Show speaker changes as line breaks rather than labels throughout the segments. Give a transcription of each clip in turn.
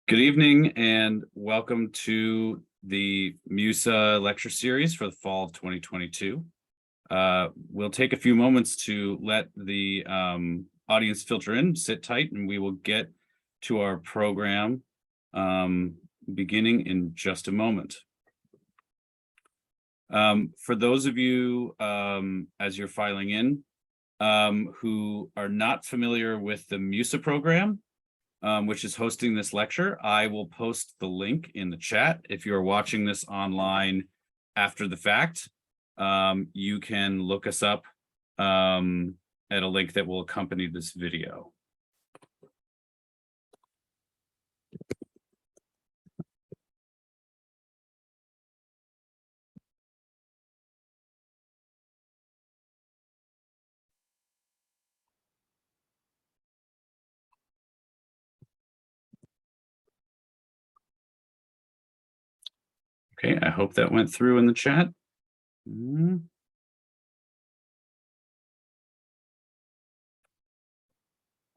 Good evening and welcome to the MUSA lecture series for the fall of 2022. We'll take a few moments to let the audience filter in, sit tight, and we will get to our program beginning in just a moment. For those of you, as you're filing in, who are not familiar with the MUSA program, which is hosting this lecture, I will post the link in the chat. If you're watching this online after the fact, you can look us up at a link that will accompany this video. Okay, I hope that went through in the chat.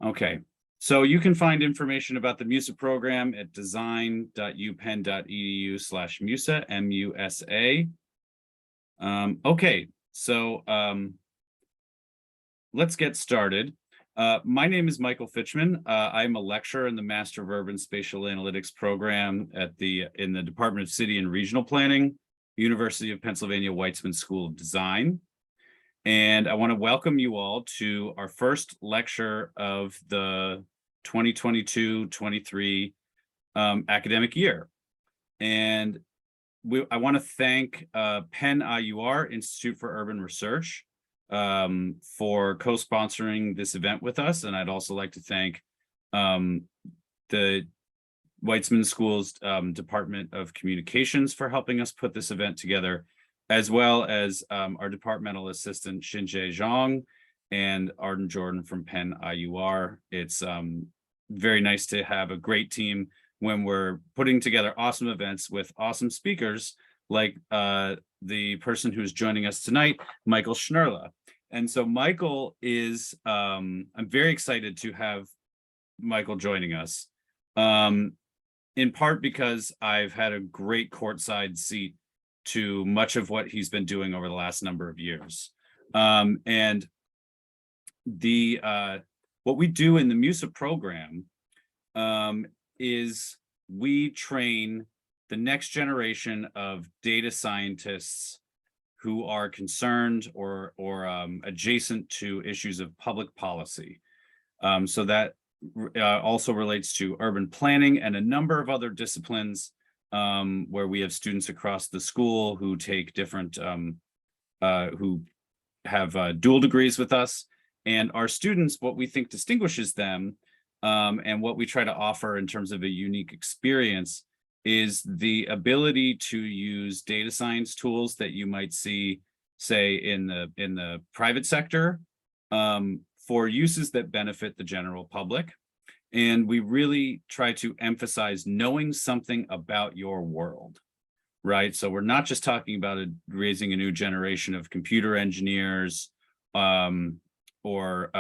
Okay, so you can find information about the MUSA program at design.upenn.edu/MUSA, M-U-S-A. Okay, so let's get started. My name is Michael Fitchman. I'm a lecturer in the Master of Urban Spatial Analytics program in the Department of City and Regional Planning, University of Pennsylvania Weitzman School of Design. And I want to welcome you all to our first lecture of the 2022-23 academic year. And I want to thank Penn IUR, Institute for Urban Research, for co-sponsoring this event with us. And I'd also like to thank the Weitzman School's Department of Communications for helping us put this event together, as well as our departmental assistant, Xinjie Zhang, and Arden Jordan from Penn IUR. It's very nice to have a great team when we're putting together awesome events with awesome speakers like the person who's joining us tonight, Michael Schnuerle. And so Michael is, I'm very excited to have Michael joining us, in part because I've had a great courtside seat to much of what he's been doing over the last number of years. And what we do in the MUSA program is we train the next generation of data scientists who are concerned or adjacent to issues of public policy. So that also relates to urban planning and a number of other disciplines where we have students across the school who take different, who have dual degrees with us. And our students, what we think distinguishes them and what we try to offer in terms of a unique experience is the ability to use data science tools that you might see, say, in the private sector for uses that benefit the general public. And we really try to emphasize knowing something about your world, right? So we're not just talking about raising a new generation of computer engineers or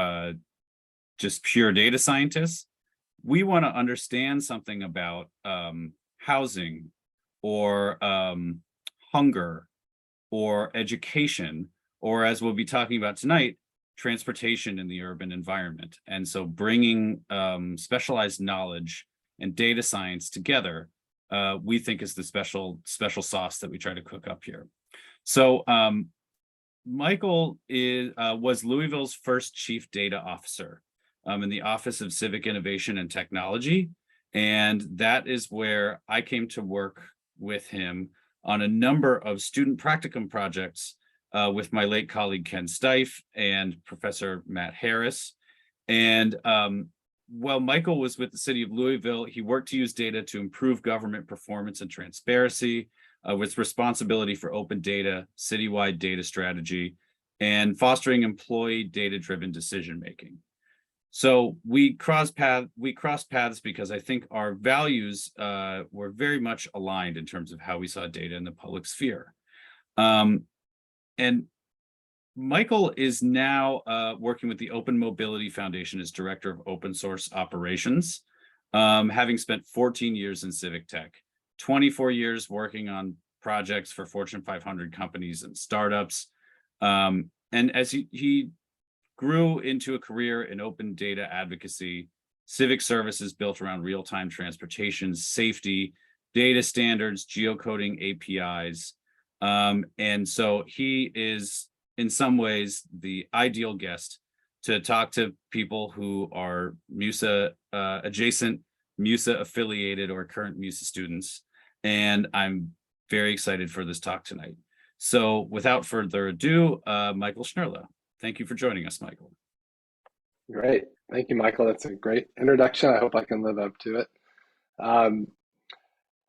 just pure data scientists. We want to understand something about housing or hunger or education, or as we'll be talking about tonight, transportation in the urban environment. And so bringing specialized knowledge and data science together, we think is the special sauce that we try to cook up here. So Michael was Louisville's first chief data officer in the Office of Civic Innovation and Technology. And that is where I came to work with him on a number of student practicum projects with my late colleague Ken Stife and Professor Matt Harris. And while Michael was with the city of Louisville, he worked to use data to improve government performance and transparency with responsibility for open data, citywide data strategy, and fostering employee data-driven decision-making. So we crossed paths because I think our values were very much aligned in terms of how we saw data in the public sphere. And Michael is now working with the Open Mobility Foundation as Director of Open Source Operations. having spent 14 years in civic tech, 24 years working on projects for Fortune 500 companies and startups. And as he grew into a career in open data advocacy, civic services built around real-time transportation, safety, data standards, geocoding APIs. And so he is, in some ways, the ideal guest to talk to people who are MUSA adjacent, MUSA affiliated, or current MUSA students. And I'm very excited for this talk tonight. So without further ado, Michael Schnuerle. Thank you for joining us, Michael.
Great. Thank you, Michael. That's a great introduction. I hope I can live up to it. I'm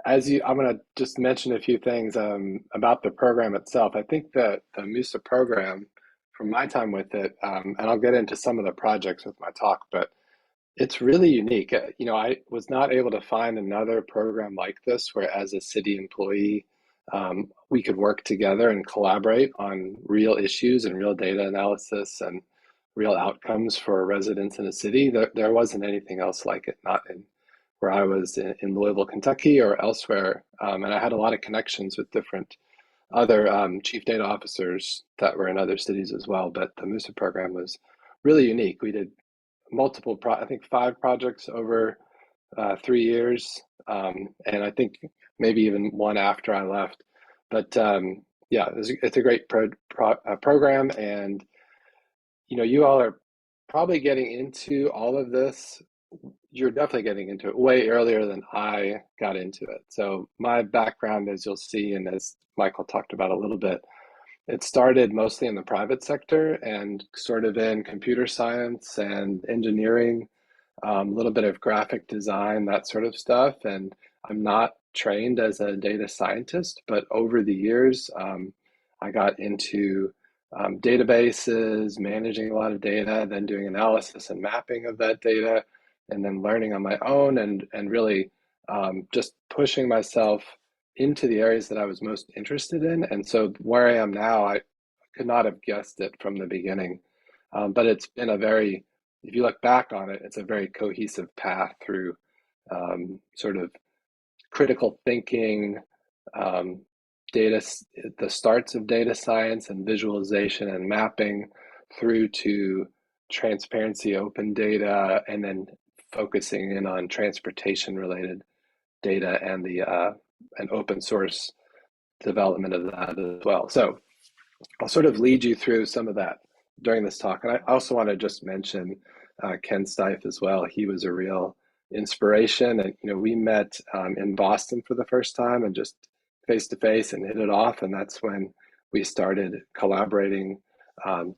going to just mention a few things about the program itself. I think that the MUSA program, from my time with it, and I'll get into some of the projects with my talk, but it's really unique. I was not able to find another program like this where, as a city employee, we could work together and collaborate on real issues and real data analysis and real outcomes for residents in a city. There wasn't anything else like it, not in where I was in Louisville, Kentucky, or elsewhere. And I had a lot of connections with different other chief data officers that were in other cities as well. But the MUSA program was really unique. We did multiple, I think 5 projects over 3 years, and I think maybe even one after I left. But yeah, it's a great program, and you all are probably getting into all of this. You're definitely getting into it way earlier than I got into it. So my background, as you'll see, and as Michael talked about a little bit, it started mostly in the private sector and sort of in computer science and engineering, a little bit of graphic design, that sort of stuff. And I'm not trained as a data scientist, but over the years, I got into databases, managing a lot of data, then doing analysis and mapping of that data, and then learning on my own and really just pushing myself into the areas that I was most interested in. And so where I am now, I could not have guessed it from the beginning. But it's been if you look back on it, it's a very cohesive path through sort of critical thinking, the starts of data science and visualization and mapping, through to transparency, open data, and then focusing in on transportation related data and the and open source development of that as well. So I'll sort of lead you through some of that during this talk. And I also want to just mention Ken Stife as well. He was a real inspiration. And, we met in Boston for the first time and just face to face and hit it off. And that's when we started collaborating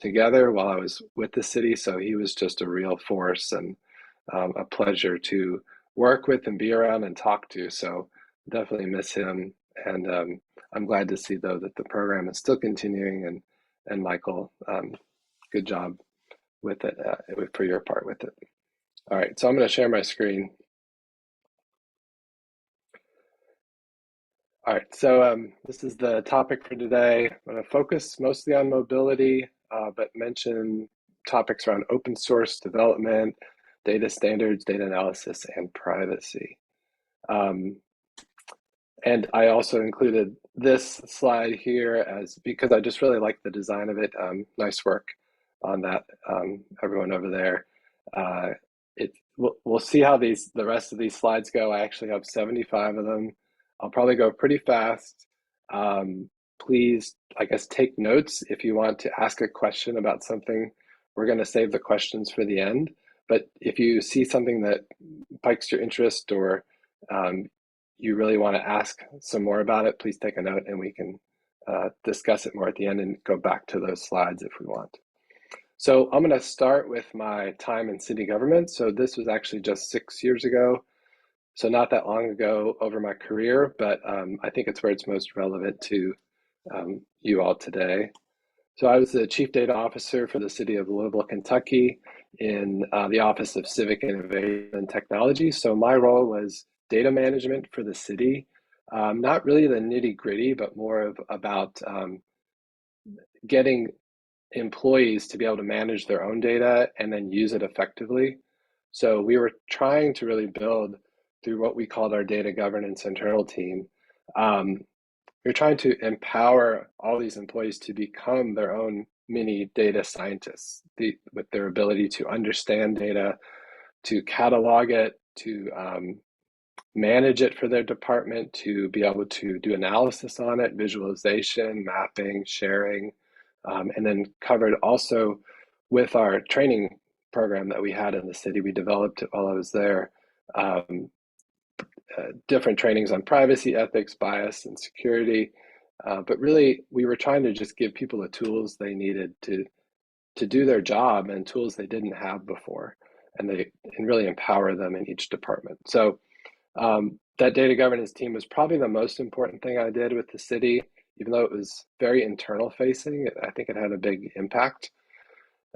together while I was with the city. So he was just a real force and a pleasure to work with and be around and talk to. So definitely miss him. And I'm glad to see, though, that the program is still continuing. And Michael, good job with it, for your part with it. All right, so I'm going to share my screen. All right, so this is the topic for today. I'm going to focus mostly on mobility, but mention topics around open source development, data standards, data analysis, and privacy. And I also included this slide here because I just really like the design of it. Nice work on that, everyone over there. We'll see how the rest of these slides go. I actually have 75 of them. I'll probably go pretty fast. Please, I guess, take notes if you want to ask a question about something. We're going to save the questions for the end. But if you see something that piques your interest, or you really want to ask some more about it, please take a note and we can discuss it more at the end and go back to those slides if we want. So I'm going to start with my time in city government. So this was actually just 6 years ago. So not that long ago over my career, but I think it's where it's most relevant to you all today. So I was the Chief Data Officer for the city of Louisville, Kentucky, in the Office of Civic Innovation and Technology. So my role was data management for the city, not really the nitty gritty, but more about getting employees to be able to manage their own data and then use it effectively. So we were trying to really build through what we called our data governance internal team. We're trying to empower all these employees to become their own mini data scientists with their ability to understand data, to catalog it, to manage it for their department, to be able to do analysis on it, visualization, mapping, sharing, and then covered also with our training program that we had in the city. We developed it while I was there. Different trainings on privacy, ethics, bias, and security. But really, we were trying to just give people the tools they needed to do their job and tools they didn't have before, and really empower them in each department. So that data governance team was probably the most important thing I did with the city, even though it was very internal facing. I think it had a big impact.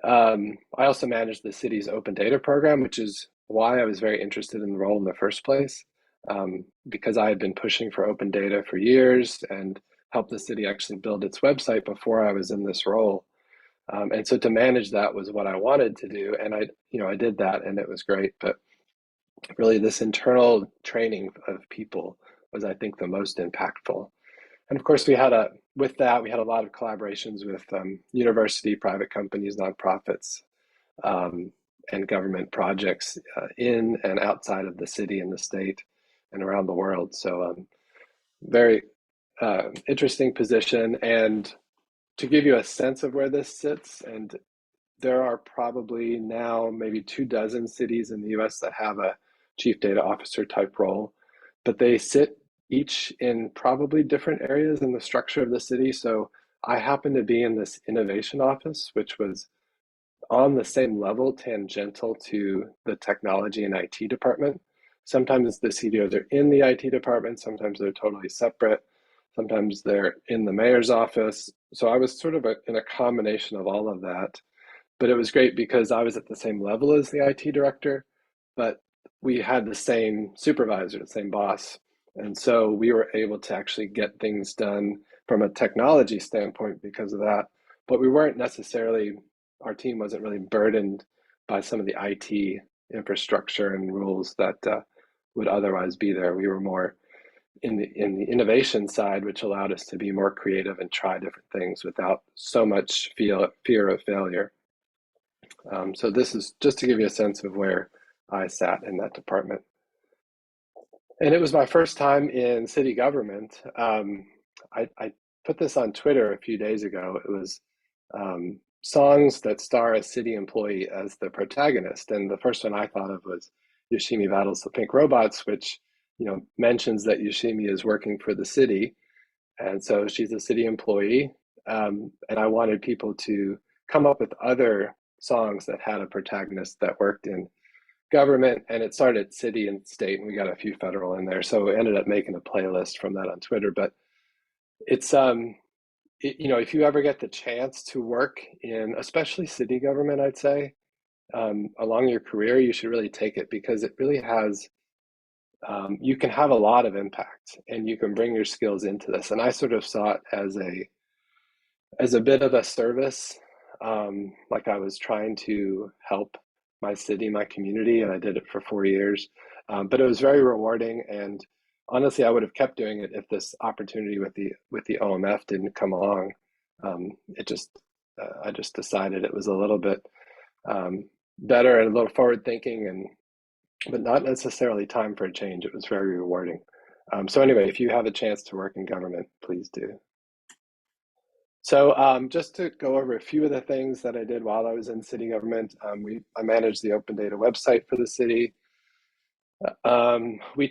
I also managed the city's open data program, which is why I was very interested in the role in the first place, because I had been pushing for open data for years and helped the city actually build its website before I was in this role. And so to manage that was what I wanted to do, and I did that, and it was great. But really, this internal training of people was, I think, the most impactful. And of course, we had a lot of collaborations with university, private companies, nonprofits, and government projects in and outside of the city and the state and around the world. So very interesting position. And to give you a sense of where this sits, and there are probably now maybe 24 cities in the US that have a chief data officer type role, but they sit each in probably different areas in the structure of the city. So I happen to be in this innovation office, which was on the same level, tangential to the technology and IT department. Sometimes the CDOs are in the IT department, sometimes they're totally separate, sometimes they're in the mayor's office. So I was sort of in a combination of all of that. But it was great because I was at the same level as the IT director, but we had the same supervisor, the same boss. And so we were able to actually get things done from a technology standpoint because of that. But we weren't necessarily, our team wasn't really burdened by some of the IT infrastructure and rules that would otherwise be there. We were more in the innovation side, which allowed us to be more creative and try different things without so much fear of failure. So this is just to give you a sense of where I sat in that department. And it was my first time in city government. I put this on Twitter a few days ago. It was songs that star a city employee as the protagonist. And the first one I thought of was Yoshimi Battles the Pink Robots, which mentions that Yoshimi is working for the city. And so she's a city employee. And I wanted people to come up with other songs that had a protagonist that worked in government, and it started city and state, and we got a few federal in there. So we ended up making a playlist from that on Twitter. But it's if you ever get the chance to work in especially city government, I'd say along your career, you should really take it, because it really has you can have a lot of impact, and you can bring your skills into this. And I sort of saw it as a bit of a service, like I was trying to help my city, my community, and I did it for 4 years. But it was very rewarding, and honestly, I would have kept doing it if this opportunity with the OMF didn't come along. I just decided it was a little bit better and a little forward thinking, but not necessarily time for a change. It was very rewarding. So anyway, if you have a chance to work in government, please do. So just to go over a few of the things that I did while I was in city government, I managed the open data website for the city. We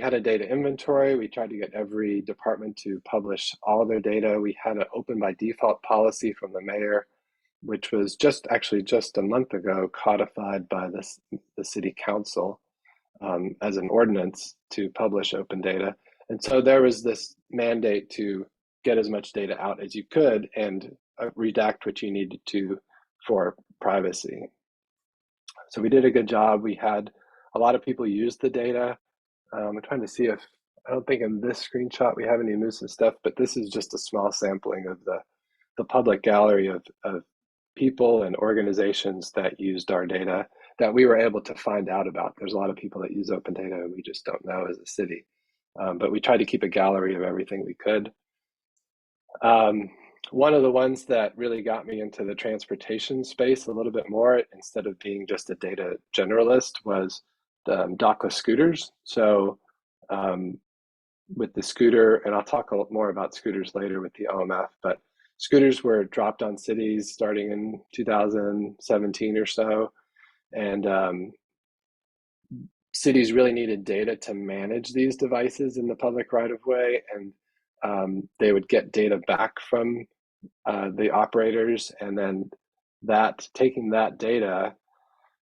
had a data inventory. We tried to get every department to publish all of their data. We had an open by default policy from the mayor, which was just a month ago codified by the city council as an ordinance to publish open data. And so there was this mandate to get as much data out as you could and redact what you needed to for privacy. So we did a good job. We had a lot of people use the data. I'm trying to see I don't think in this screenshot we have any MUSA stuff, but this is just a small sampling of the public gallery of people and organizations that used our data. that we were able to find out about. There's a lot of people that use open data and we just don't know as a city. But we tried to keep a gallery of everything we could. One of the ones that really got me into the transportation space a little bit more, instead of being just a data generalist, was the dockless scooters. So with the scooter, and I'll talk a lot more about scooters later with the OMF, but scooters were dropped on cities starting in 2017 or so. And cities really needed data to manage these devices in the public right of way. And they would get data back from the operators, and then taking that data,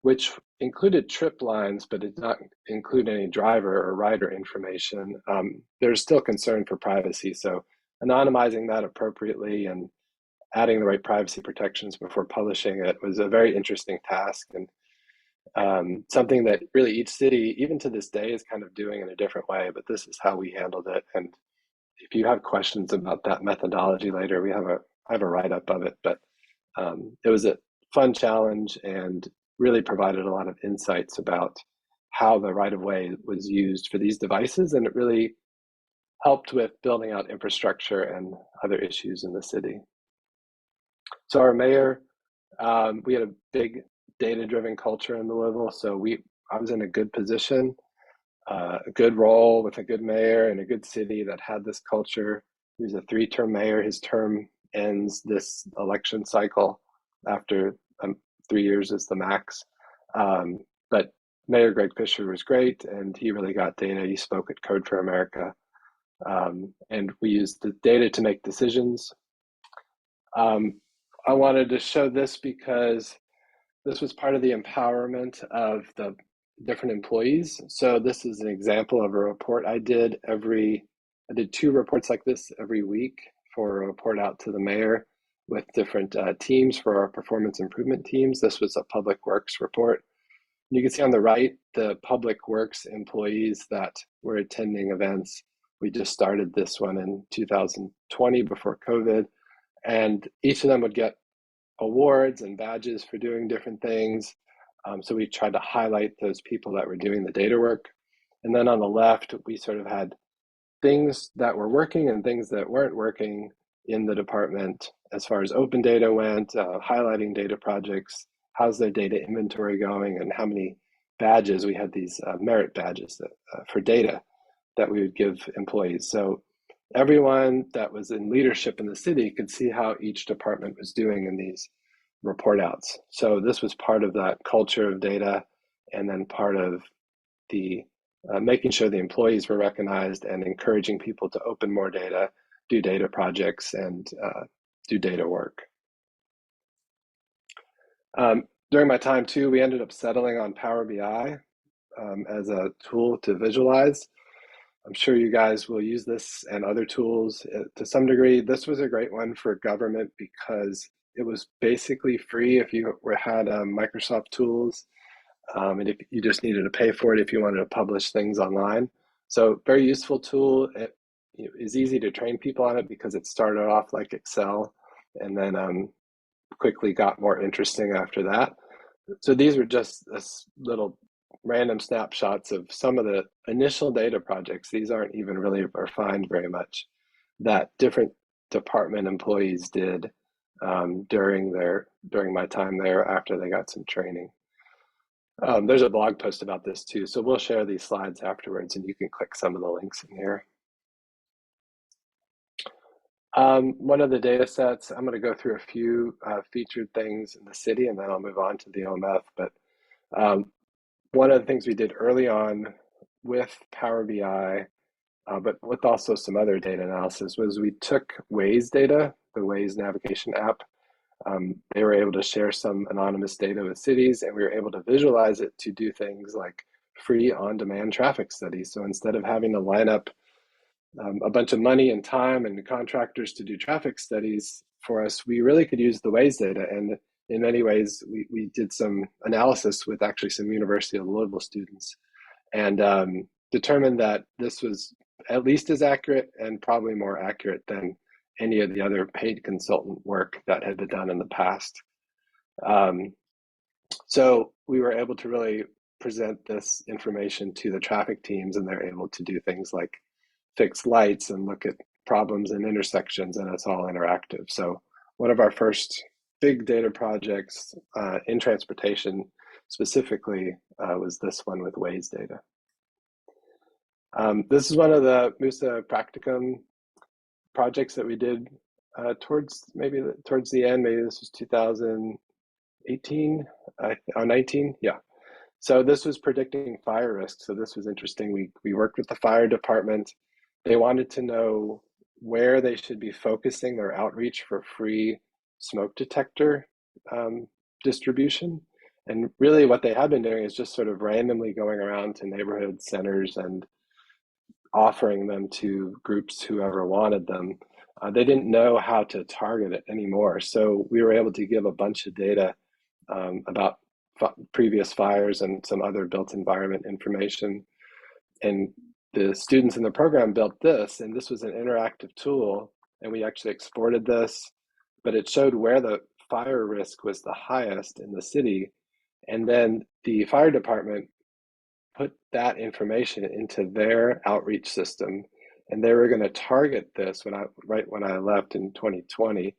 which included trip lines, but did not include any driver or rider information. There's still concern for privacy. So anonymizing that appropriately and adding the right privacy protections before publishing it was a very interesting task, and something that really each city, even to this day, is kind of doing in a different way, but this is how we handled it. And if you have questions about that methodology later, I have a write-up of it, but it was a fun challenge and really provided a lot of insights about how the right-of-way was used for these devices, and it really helped with building out infrastructure and other issues in the city. So our mayor, we had a big data-driven culture in Louisville, so I was in a good position, a good role with a good mayor and a good city that had this culture. He was a 3-term mayor. His term ends this election cycle after 3 years is the max. But Mayor Greg Fisher was great, and he really got data. He spoke at Code for America. And we used the data to make decisions. I wanted to show this because this was part of the empowerment of the different employees. So this is an example of a report I did 2 reports like this every week for a report out to the mayor with different teams for our performance improvement teams. This was a public works report. You can see on the right, the public works employees that were attending events. We just started this one in 2020 before COVID, and each of them would get awards and badges for doing different things. So we tried to highlight those people that were doing the data work. And then on the left, we sort of had things that were working and things that weren't working in the department as far as open data went, highlighting data projects, how's their data inventory going, and how many badges. We had these merit badges for data that we would give employees. So everyone that was in leadership in the city could see how each department was doing in these report outs. So this was part of that culture of data, and then part of the making sure the employees were recognized and encouraging people to open more data, do data projects, and do data work. During my time too, we ended up settling on Power BI as a tool to visualize. I'm sure you guys will use this and other tools to some degree. This was a great one for government because it was basically free if you had Microsoft tools, and if you just needed to pay for it if you wanted to publish things online. So very useful tool. It is easy to train people on it because it started off like Excel and then quickly got more interesting after that. So these were just little random snapshots of some of the initial data projects. These aren't even really refined very much, that different department employees did during my time there after they got some training. There's a blog post about this too, so we'll share these slides afterwards and you can click some of the links in here. One of the data sets, I'm going to go through a few featured things in the city and then I'll move on to the OMF, but one of the things we did early on with Power BI, but with also some other data analysis, was we took Waze data, the Waze navigation app. They were able to share some anonymous data with cities, and we were able to visualize it to do things like free on-demand traffic studies. So instead of having to line up a bunch of money and time and contractors to do traffic studies for us, we really could use the Waze data. And in many ways, we did some analysis with actually some University of Louisville students and determined that this was at least as accurate and probably more accurate than any of the other paid consultant work that had been done in the past. So we were able to really present this information to the traffic teams, and they're able to do things like fix lights and look at problems in intersections, and it's all interactive. So one of our first big data projects in transportation specifically was this one with Waze data. This is one of the MUSA practicum projects that we did towards the end. Maybe this was 2018 or 19. Yeah. So this was predicting fire risk. So this was interesting. We worked with the fire department. They wanted to know where they should be focusing their outreach for free smoke detector distribution. And really what they had been doing is just sort of randomly going around to neighborhood centers and offering them to groups whoever wanted them. They didn't know how to target it anymore. So we were able to give a bunch of data about previous fires and some other built environment information. And the students in the program built this, and this was an interactive tool, and we actually exported this, but it showed where the fire risk was the highest in the city. And then the fire department put that information into their outreach system, and they were going to target this right when I left in 2020.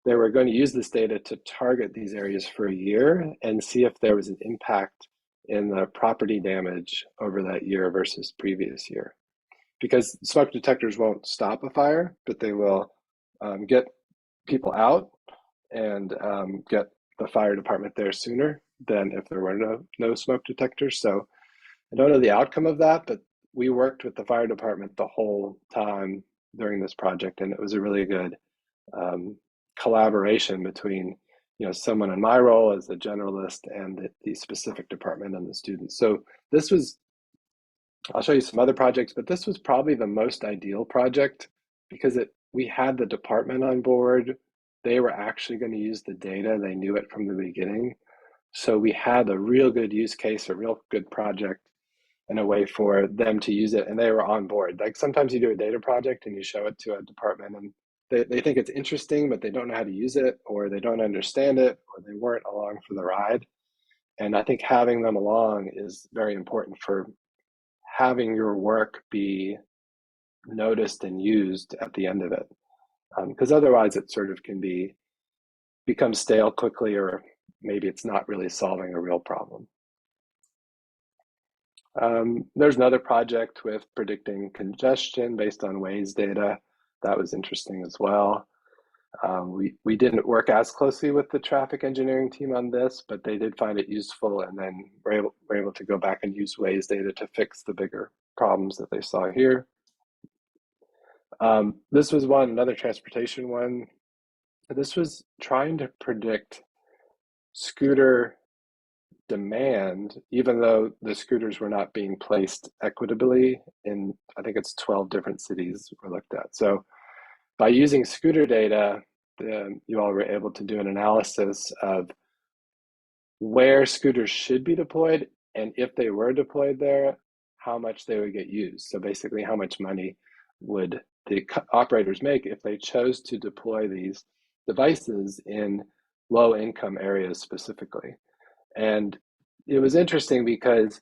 They were going to use this data to target these areas for a year and see if there was an impact in the property damage over that year versus previous year. Because smoke detectors won't stop a fire, but they will get people out and get the fire department there sooner than if there were no smoke detectors. So I don't know the outcome of that, but we worked with the fire department the whole time during this project, and it was a really good collaboration between someone in my role as a generalist and the specific department and the students. So this was, I'll show you some other projects, but this was probably the most ideal project because we had the department on board. They were actually going to use the data. They knew it from the beginning. So we had a real good use case, a real good project, and a way for them to use it, and they were on board. Like sometimes you do a data project and you show it to a department and they think it's interesting, but they don't know how to use it, or they don't understand it, or they weren't along for the ride. And I think having them along is very important for having your work be noticed and used at the end of it. Because otherwise it sort of can become stale quickly, or maybe it's not really solving a real problem. There's another project with predicting congestion based on Waze data. That was interesting as well. We didn't work as closely with the traffic engineering team on this, but they did find it useful, and then were able to go back and use Waze data to fix the bigger problems that they saw here. This was another transportation one. This was trying to predict scooter demand, even though the scooters were not being placed equitably in, I think it's 12 different cities were looked at. So by using scooter data, you all were able to do an analysis of where scooters should be deployed, and if they were deployed there, how much they would get used. So basically, how much money would the operators make if they chose to deploy these devices in low-income areas specifically. And it was interesting because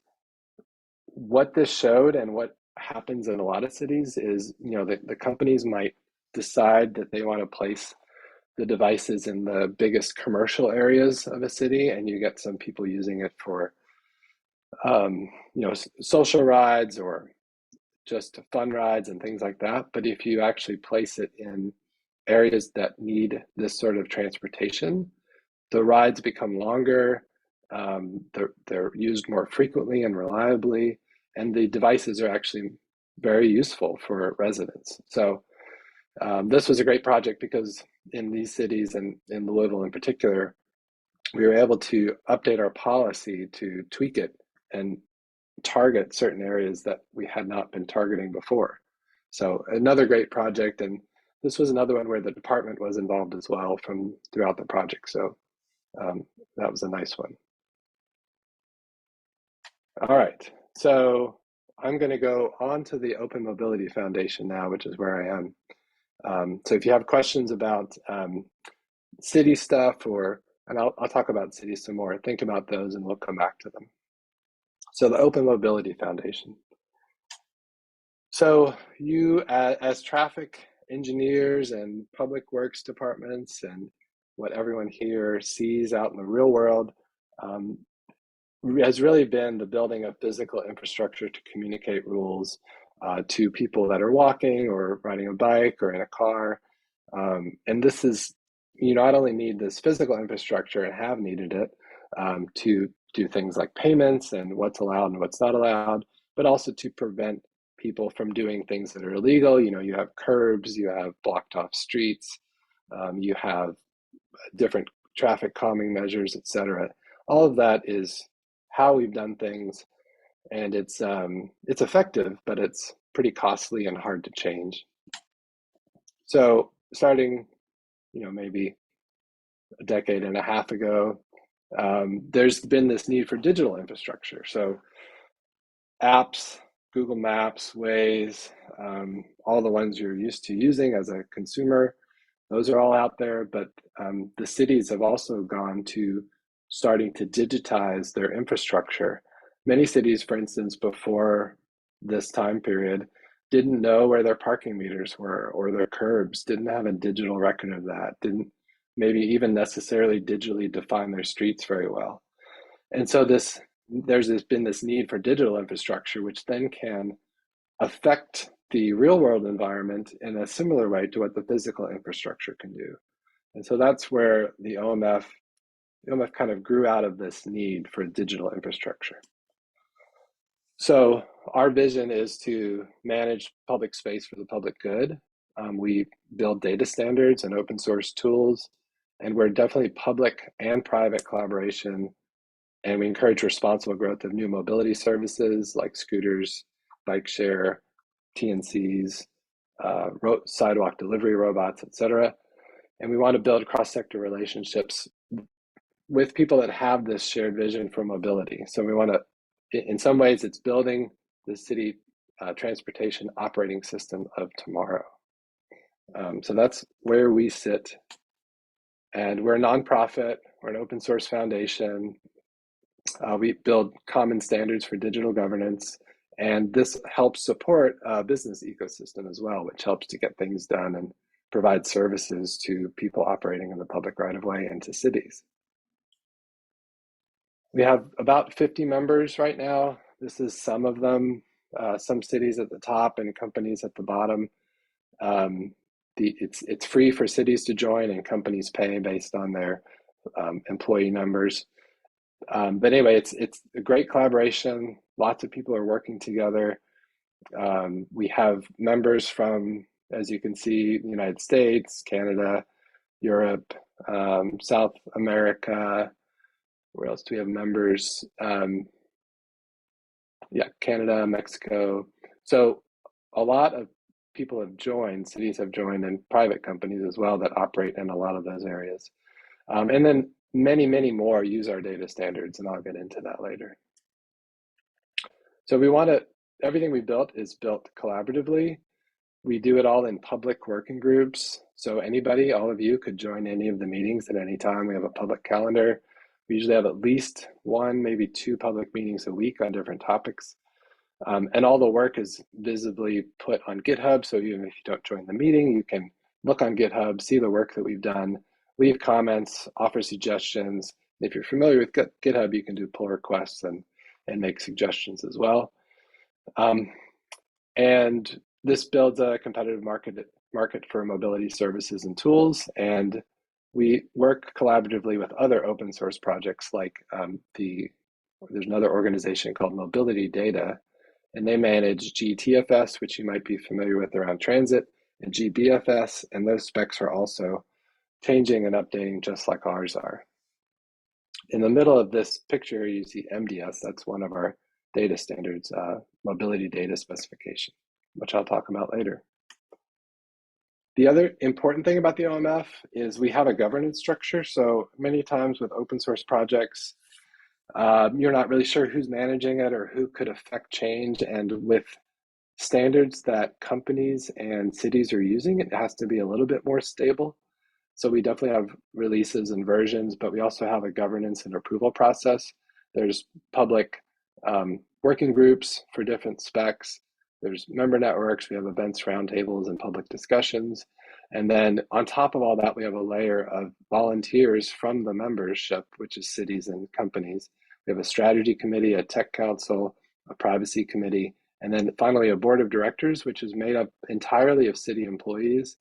what this showed, and what happens in a lot of cities, is the companies might decide that they want to place the devices in the biggest commercial areas of a city, and you get some people using it for social rides or just fun rides and things like that. But if you actually place it in areas that need this sort of transportation, the rides become longer, they're used more frequently and reliably, and the devices are actually very useful for residents. So this was a great project because in these cities, and in Louisville in particular, we were able to update our policy to tweak it and target certain areas that we had not been targeting before. So another great project, and this was another one where the department was involved as well from throughout the project. So that was a nice one. All right, so I'm going to go on to the Open Mobility Foundation now, which is where I am. So if you have questions about city stuff or and I'll talk about cities some more. Think about those and we'll come back to them. So the Open Mobility Foundation. So you, as traffic engineers and public works departments and what everyone here sees out in the real world, has really been the building of physical infrastructure to communicate rules to people that are walking or riding a bike or in a car. And this is, you not only need this physical infrastructure and have needed it to do things like payments and what's allowed and what's not allowed, but also to prevent people from doing things that are illegal. You know, you have curbs, you have blocked off streets, you have different traffic calming measures, etc. All of that is how we've done things, and it's effective, but it's pretty costly and hard to change. So starting, maybe a decade and a half ago, there's been this need for digital infrastructure. So apps, Google Maps, Waze, all the ones you're used to using as a consumer, those are all out there, but the cities have also gone to starting to digitize their infrastructure. Many cities, for instance, before this time period, didn't know where their parking meters were or their curbs, didn't have a digital record of that, didn't maybe even necessarily digitally define their streets very well. And so there's been this need for digital infrastructure, which then can affect the real world environment in a similar way to what the physical infrastructure can do. And so that's where the OMF kind of grew out of this need for digital infrastructure. So our vision is to manage public space for the public good. We build data standards and open source tools, and we're definitely public and private collaboration. And we encourage responsible growth of new mobility services like scooters, bike share, TNCs, sidewalk delivery robots, etc. And we want to build cross-sector relationships with people that have this shared vision for mobility. So we want to, in some ways, it's building the city transportation operating system of tomorrow. So that's where we sit. And we're a nonprofit, we're an open source foundation. We build common standards for digital governance, and this helps support a business ecosystem as well, which helps to get things done and provide services to people operating in the public right of way and to cities. We have about 50 members right now. This is some of them, some cities at the top and companies at the bottom. It's free for cities to join, and companies pay based on their employee numbers. But anyway, it's a great collaboration. Lots of people are working together. We have members from, as you can see, the United States, Canada, Europe, South America. Where else do we have members? Canada, Mexico. So a lot of people have joined, cities have joined, and private companies as well that operate in a lot of those areas. And then many, many more use our data standards, and I'll get into that later. So everything we built is built collaboratively. We do it all in public working groups. So anybody, all of you, could join any of the meetings at any time. We have a public calendar. We usually have at least one, maybe two public meetings a week on different topics. And all the work is visibly put on GitHub. So even if you don't join the meeting, you can look on GitHub, see the work that we've done, leave comments, offer suggestions. If you're familiar with GitHub, you can do pull requests and make suggestions as well. And this builds a competitive market for mobility services and tools. And we work collaboratively with other open source projects like there's another organization called Mobility Data, and they manage GTFS, which you might be familiar with around transit, and GBFS, and those specs are also changing and updating just like ours are. In the middle of this picture, you see MDS. That's one of our data standards, mobility data specification, which I'll talk about later. The other important thing about the OMF is we have a governance structure. So many times with open source projects, you're not really sure who's managing it or who could affect change. And with standards that companies and cities are using, it has to be a little bit more stable. So we definitely have releases and versions, but we also have a governance and approval process. There's public working groups for different specs. There's member networks. We have events, roundtables, and public discussions. And then on top of all that, we have a layer of volunteers from the membership, which is cities and companies. We have a strategy committee, a tech council, a privacy committee, and then finally a board of directors, which is made up entirely of city employees.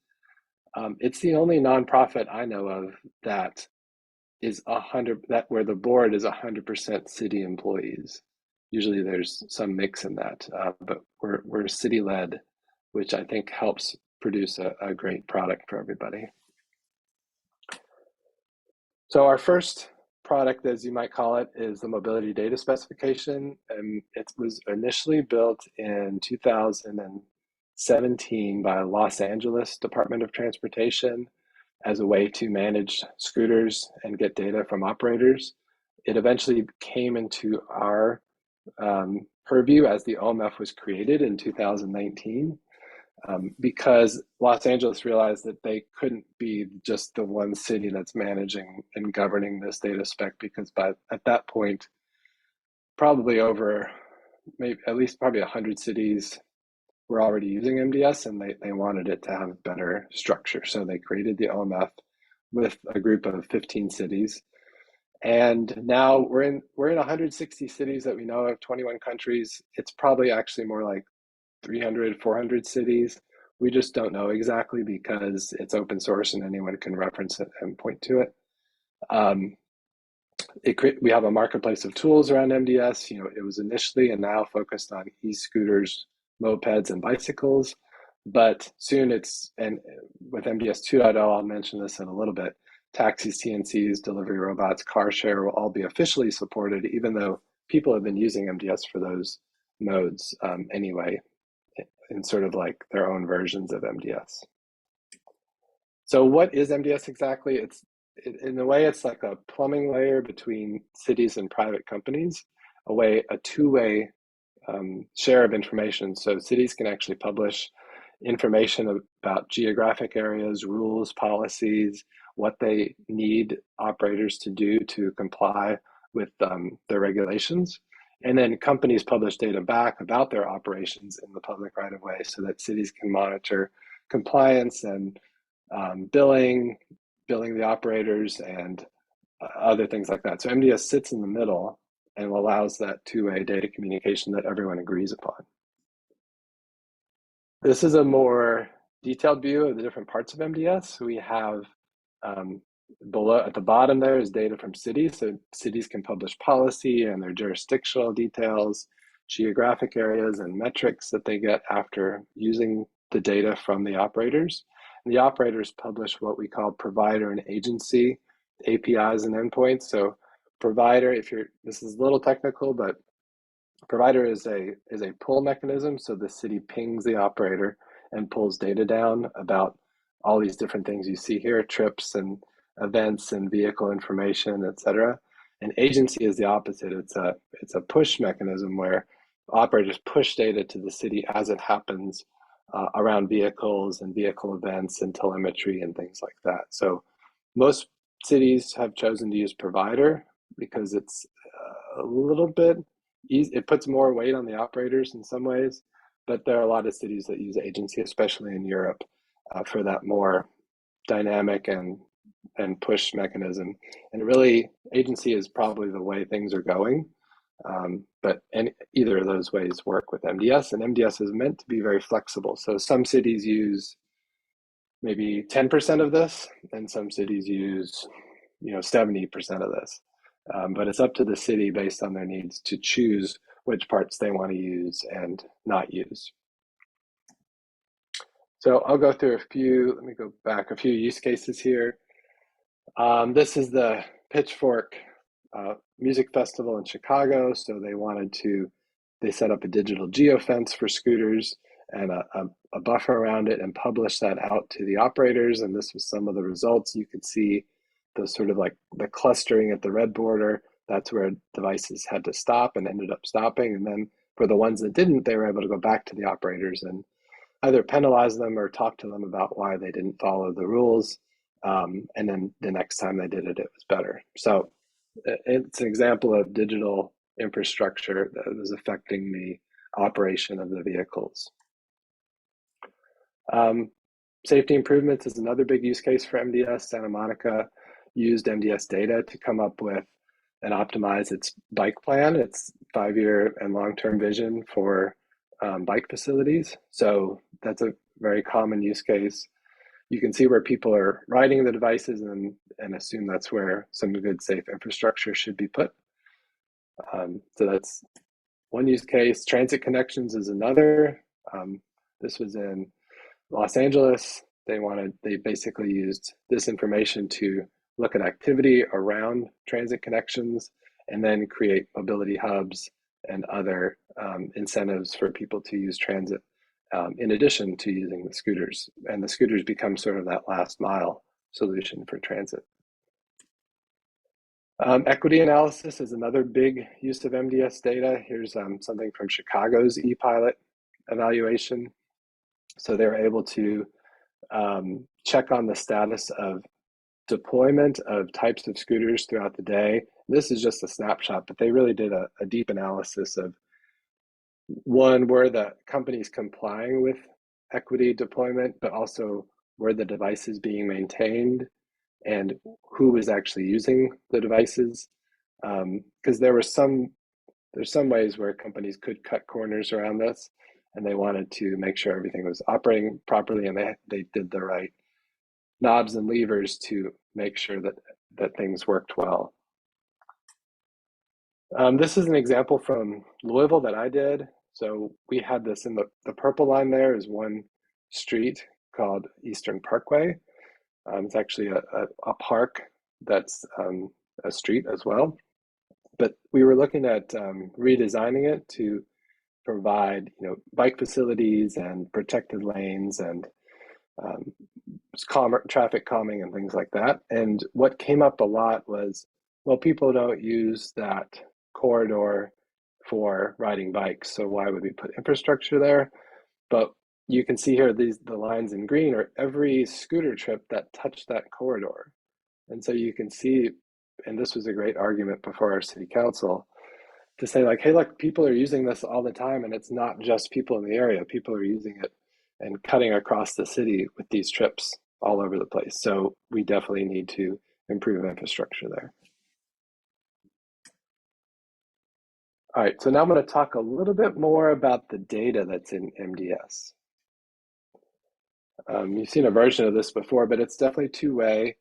It's the only nonprofit I know of that is where the board is 100% city employees. Usually there's some mix in that, but we're city led, which I think helps produce a great product for everybody. So our first product, as you might call it, is the mobility data specification. And it was initially built in 2017 by Los Angeles Department of Transportation as a way to manage scooters and get data from operators. It eventually came into our purview as the OMF was created in 2019. Because Los Angeles realized that they couldn't be just the one city that's managing and governing this data spec, because at that point, probably over maybe at least probably 100 cities were already using MDS, and they wanted it to have better structure. So they created the OMF with a group of 15 cities. And now we're in 160 cities that we know of, 21 countries. It's probably actually more like 300, 400 cities. We just don't know exactly because it's open source and anyone can reference it and point to it. We have a marketplace of tools around MDS. It was initially and now focused on e-scooters, mopeds, and bicycles. But soon and with MDS 2.0, I'll mention this in a little bit, taxis, TNCs, delivery robots, car share will all be officially supported, even though people have been using MDS for those modes anyway, in sort of like their own versions of MDS. So what is MDS exactly? In a way, it's like a plumbing layer between cities and private companies, a two-way share of information. So cities can actually publish information about geographic areas, rules, policies, what they need operators to do to comply with their regulations. And then companies publish data back about their operations in the public right of way so that cities can monitor compliance and billing the operators and other things like that. So MDS sits in the middle and allows that two-way data communication that everyone agrees upon. This is a more detailed view of the different parts of MDS. We have below at the bottom there is data from cities. So cities can publish policy and their jurisdictional details, geographic areas, and metrics that they get after using the data from the operators. And the operators publish what we call provider and agency APIs and endpoints. So provider, this is a little technical, but provider is a pull mechanism. So the city pings the operator and pulls data down about all these different things you see here, trips and events and vehicle information, et cetera. And agency is the opposite. It's a push mechanism where operators push data to the city as it happens around vehicles and vehicle events and telemetry and things like that. So most cities have chosen to use provider because it's a little bit easy. It puts more weight on the operators in some ways, but there are a lot of cities that use agency, especially in Europe, for that more dynamic and push mechanism. And really, agency is probably the way things are going. But either of those ways work with MDS, and MDS is meant to be very flexible. So some cities use maybe 10% of this, and some cities use 70% of this. But it's up to the city based on their needs to choose which parts they want to use and not use. So I'll go through let me go back a few use cases here. This is the Pitchfork Music Festival in Chicago. So they set up a digital geofence for scooters and a buffer around it and publish that out to the operators. And this was some of the results. You could see the sort of like the clustering at the red border. That's where devices had to stop and ended up stopping. And then for the ones that didn't, they were able to go back to the operators and either penalize them or talk to them about why they didn't follow the rules. And then the next time they did it, it was better. So it's an example of digital infrastructure that is affecting the operation of the vehicles. Safety improvements is another big use case for MDS. Santa Monica used MDS data to come up with and optimize its bike plan, its 5-year and long-term vision for bike facilities. So that's a very common use case. You can see where people are riding the devices and assume that's where some good safe infrastructure should be put. So that's one use case. Transit connections is another. This was in Los Angeles. They basically used this information to look at activity around transit connections and then create mobility hubs and other incentives for people to use transit in addition to using the scooters. And the scooters become sort of that last mile solution for transit. Equity analysis is another big use of MDS data. Here's something from Chicago's e-pilot evaluation. So they were able to check on the status of deployment of types of scooters throughout the day. This is just a snapshot, but they really did a deep analysis of, one, were the companies complying with equity deployment, but also were the devices being maintained and who was actually using the devices. Because there's some ways where companies could cut corners around this, and they wanted to make sure everything was operating properly, and they did the right knobs and levers to make sure that things worked well. This is an example from Louisville that I did. So we had this in the purple line. There is one street called Eastern Parkway. It's actually a park that's a street as well. But we were looking at redesigning it to provide, bike facilities and protected lanes and traffic calming and things like that. And what came up a lot was, well, people don't use that corridor for riding bikes, so why would we put infrastructure there? But you can see here, the lines in green are every scooter trip that touched that corridor. And so you can see, and this was a great argument before our city council, to say like, hey, look, people are using this all the time, and it's not just people in the area. People are using it and cutting across the city with these trips all over the place. So we definitely need to improve infrastructure there. All right, so now I'm going to talk a little bit more about the data that's in MDS. You've seen a version of this before, but it's definitely two-way.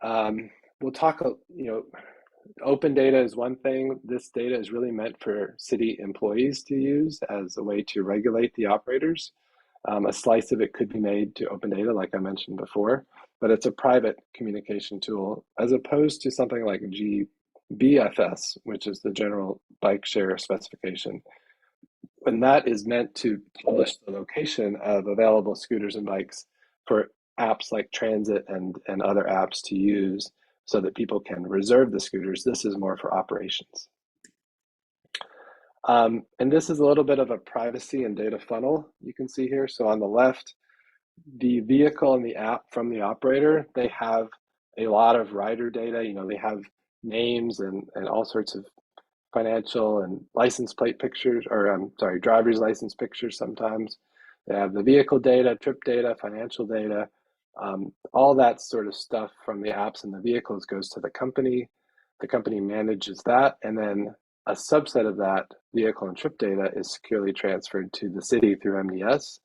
We'll talk, open data is one thing. This data is really meant for city employees to use as a way to regulate the operators. A slice of it could be made to open data, like I mentioned before, but it's a private communication tool as opposed to something like GBFS, which is the general bike share specification. And that is meant to publish the location of available scooters and bikes for apps like Transit and other apps to use so that people can reserve the scooters. This is more for operations. And this is a little bit of a privacy and data funnel you can see here. So on the left, the vehicle and the app from the operator, they have a lot of rider data. They have names and all sorts of financial and license plate pictures, or driver's license pictures sometimes. They have the vehicle data, trip data, financial data, all that sort of stuff from the apps and the vehicles goes to the company. The company manages that, and then a subset of that vehicle and trip data is securely transferred to the city through MDS.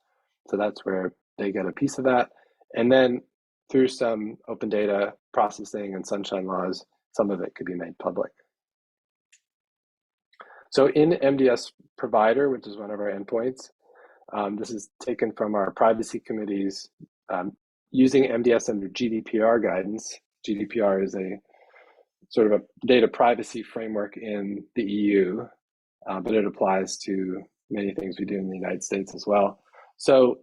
So that's where they get a piece of that. And then through some open data processing and sunshine laws, some of it could be made public. So in MDS Provider, which is one of our endpoints, this is taken from our privacy committees using MDS under GDPR guidance. GDPR is a sort of a data privacy framework in the EU, but it applies to many things we do in the United States as well. So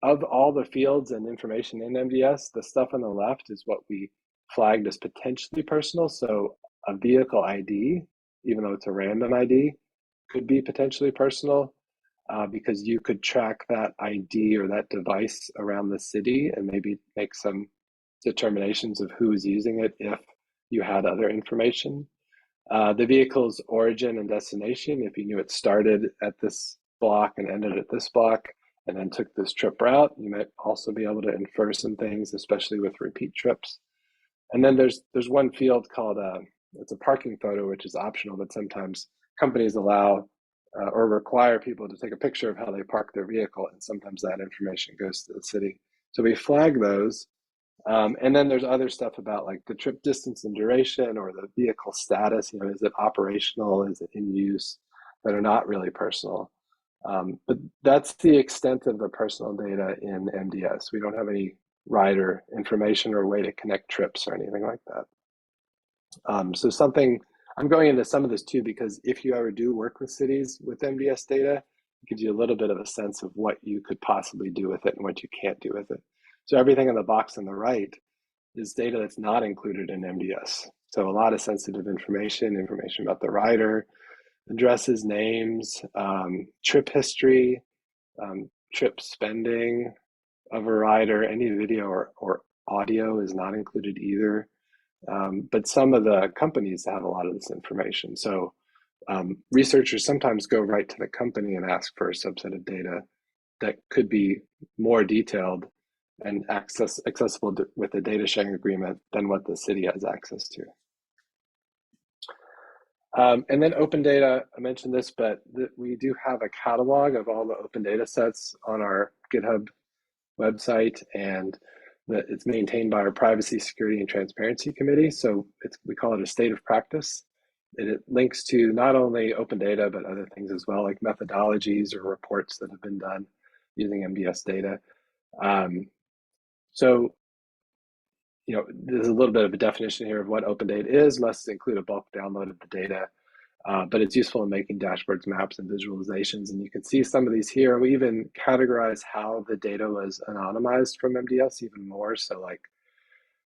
of all the fields and information in MDS, the stuff on the left is what we flagged as potentially personal. So a vehicle ID, even though it's a random ID, could be potentially personal because you could track that ID or that device around the city and maybe make some determinations of who is using it if you had other information. The vehicle's origin and destination, if you knew it started at this block and ended at this block, and then took this trip route, you might also be able to infer some things, especially with repeat trips. And then there's one field called it's a parking photo, which is optional, but sometimes companies allow or require people to take a picture of how they park their vehicle, and sometimes that information goes to the city. So we flag those. And then there's other stuff about like the trip distance and duration, or the vehicle status. You know, is it operational? Is it in use? That are not really personal. But that's the extent of the personal data in MDS. We don't have any rider information or way to connect trips or anything like that. So something, I'm going into some of this too, because if you ever do work with cities with MDS data, it gives you a little bit of a sense of what you could possibly do with it and what you can't do with it. So everything in the box on the right is data that's not included in MDS. So a lot of sensitive information about the rider, addresses, names, trip history, trip spending of a rider. Any video or audio is not included either. But some of the companies have a lot of this information. So researchers sometimes go right to the company and ask for a subset of data that could be more detailed and accessible with a data sharing agreement than what the city has access to. And then open data, I mentioned this, but we do have a catalog of all the open data sets on our GitHub website, and it's maintained by our Privacy, Security, and Transparency Committee. So we call it a state of practice. And it links to not only open data, but other things as well, like methodologies or reports that have been done using MDS data. So, you know, there's a little bit of a definition here of what open data is. Must include a bulk download of the data, but it's useful in making dashboards, maps, and visualizations. And you can see some of these here. We even categorize how the data was anonymized from MDS even more. So like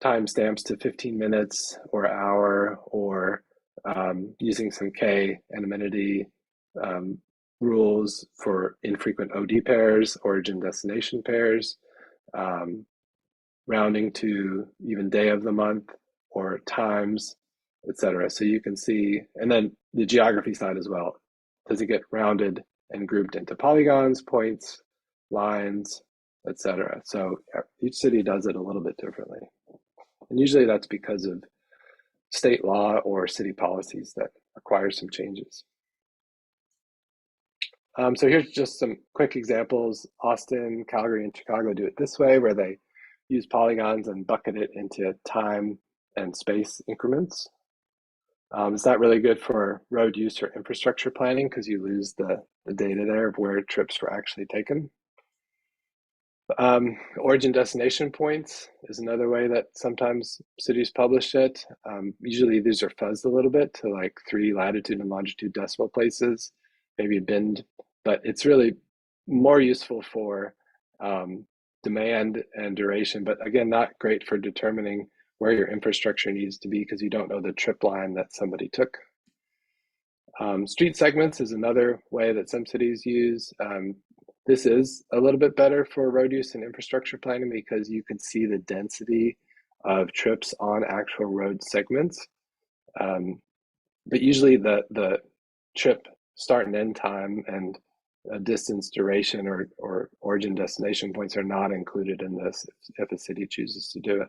timestamps to 15 minutes or hour, or using some K anonymity rules for infrequent OD pairs, origin destination pairs, rounding to even day of the month or times, etc. So you can see, and then the geography side as well. Does it get rounded and grouped into polygons, points, lines, etc.? So each city does it a little bit differently. And usually that's because of state law or city policies that require some changes. So here's just some quick examples. Austin, Calgary, and Chicago do it this way, where they use polygons and bucket it into time and space increments. It's not really good for road use or infrastructure planning because you lose the data there of where trips were actually taken. Origin destination points is another way that sometimes cities publish it. Usually these are fuzzed a little bit to like 3 latitude and longitude decimal places, maybe binned, but it's really more useful for demand and duration, but again, not great for determining where your infrastructure needs to be because you don't know the trip line that somebody took. Street segments is another way that some cities use. This is a little bit better for road use and infrastructure planning because you can see the density of trips on actual road segments. But usually the trip start and end time and distance, duration, or origin destination points are not included in this if a city chooses to do it.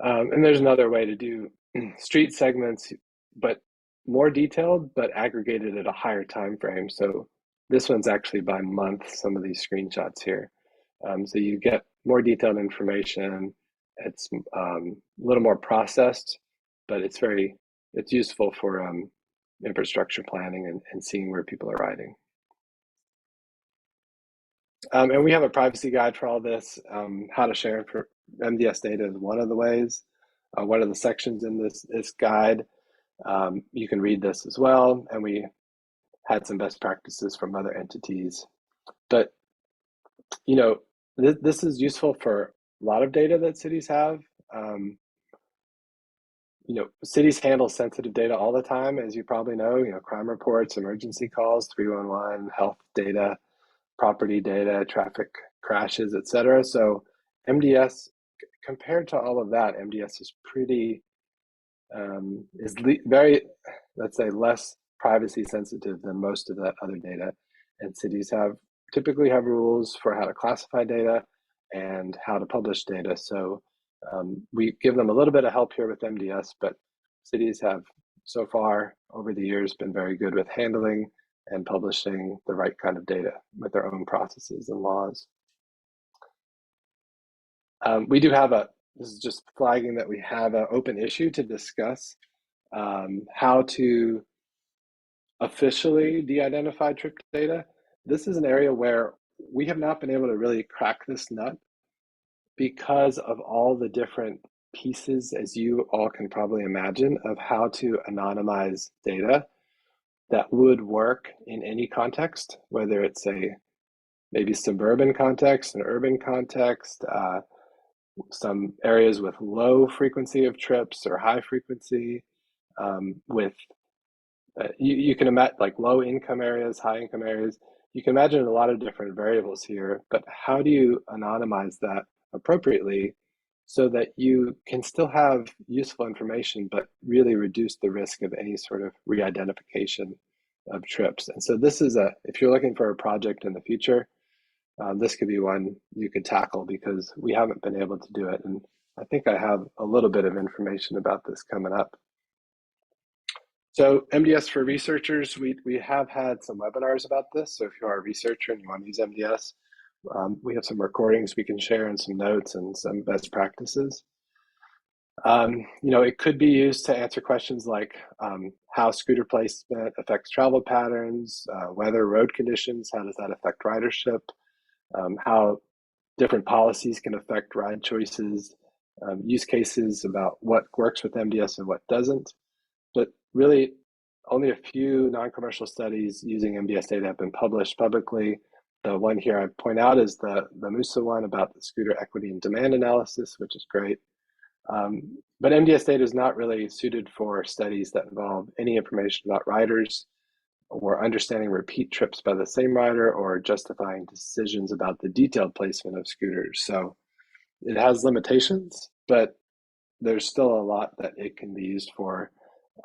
And there's another way to do street segments, but more detailed, but aggregated at a higher time frame. So this one's actually by month, some of these screenshots here. So you get more detailed information. It's a little more processed, but it's useful for infrastructure planning and seeing where people are riding. And we have a privacy guide for all this. How to share for MDS data is one of the ways. One of the sections in this guide. You can read this as well, and we had some best practices from other entities. But you know, this is useful for a lot of data that cities have. You know, cities handle sensitive data all the time, as you probably know. You know, crime reports, emergency calls, 311, health data, property data, traffic crashes, etc. So MDS, compared to all of that, MDS is pretty, very, let's say, less privacy sensitive than most of that other data. And cities typically have rules for how to classify data and how to publish data. So we give them a little bit of help here with MDS, but cities have so far over the years been very good with handling and publishing the right kind of data with their own processes and laws. We do have this is just flagging that we have an open issue to discuss how to officially de-identify trip data. This is an area where we have not been able to really crack this nut because of all the different pieces, as you all can probably imagine, of how to anonymize data that would work in any context, whether it's a maybe suburban context, an urban context, some areas with low frequency of trips or high frequency, with you can imagine like low income areas, high income areas. You can imagine a lot of different variables here, but how do you anonymize that appropriately so that you can still have useful information, but really reduce the risk of any sort of re-identification of trips? And so this is if you're looking for a project in the future, this could be one you could tackle because we haven't been able to do it. And I think I have a little bit of information about this coming up. So MDS for researchers, we have had some webinars about this. So if you are a researcher and you want to use MDS, we have some recordings we can share and some notes and some best practices. It could be used to answer questions like how scooter placement affects travel patterns, weather, road conditions, how does that affect ridership, how different policies can affect ride choices, use cases about what works with MDS and what doesn't. But really, only a few non-commercial studies using MDS data have been published publicly. The one here I point out is the MUSA one about the scooter equity and demand analysis, which is great. But MDS data is not really suited for studies that involve any information about riders or understanding repeat trips by the same rider or justifying decisions about the detailed placement of scooters. So it has limitations, but there's still a lot that it can be used for,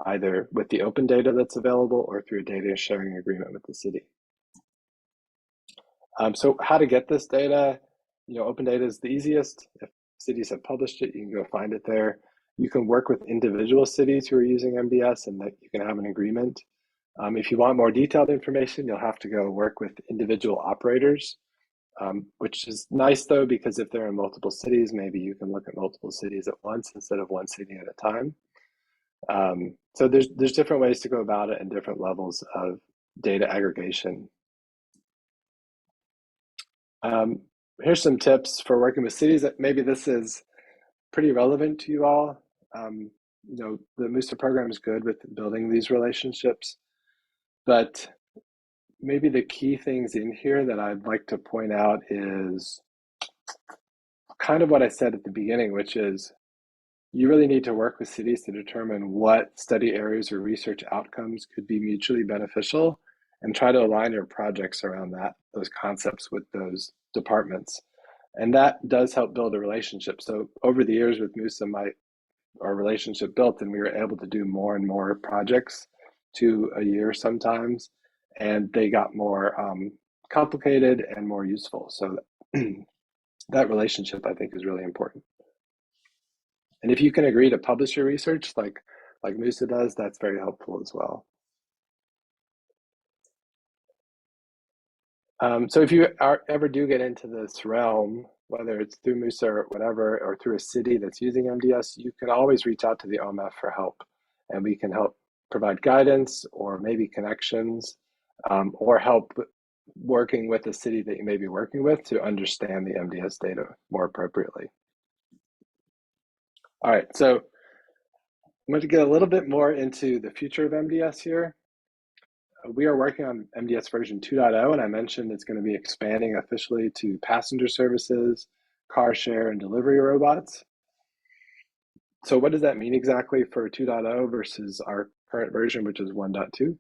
either with the open data that's available or through a data sharing agreement with the city. So how to get this data? Open data is the easiest. If cities have published it, you can go find it there. You can work with individual cities who are using MDS and that you can have an agreement. If you want more detailed information, you'll have to go work with individual operators, which is nice though, because if they're in multiple cities, maybe you can look at multiple cities at once instead of one city at a time. So there's different ways to go about it and different levels of data aggregation. Here's some tips for working with cities. That maybe this is pretty relevant to you all. The MUSA program is good with building these relationships, but maybe the key things in here that I'd like to point out is kind of what I said at the beginning, which is you really need to work with cities to determine what study areas or research outcomes could be mutually beneficial and try to align your projects around those concepts with those departments. And that does help build a relationship. So over the years with MUSA, our relationship built and we were able to do more and more projects, 2 a year sometimes, and they got more complicated and more useful. So that relationship, I think, is really important. And if you can agree to publish your research like MUSA does, that's very helpful as well. So if you ever do get into this realm, whether it's through MUSA or whatever, or through a city that's using MDS, you can always reach out to the OMF for help. And we can help provide guidance or maybe connections, or help working with the city that you may be working with to understand the MDS data more appropriately. All right, so I'm going to get a little bit more into the future of MDS here. We are working on MDS version 2.0, and I mentioned it's going to be expanding officially to passenger services, car share, and delivery robots. So what does that mean exactly for 2.0 versus our current version, which is 1.2?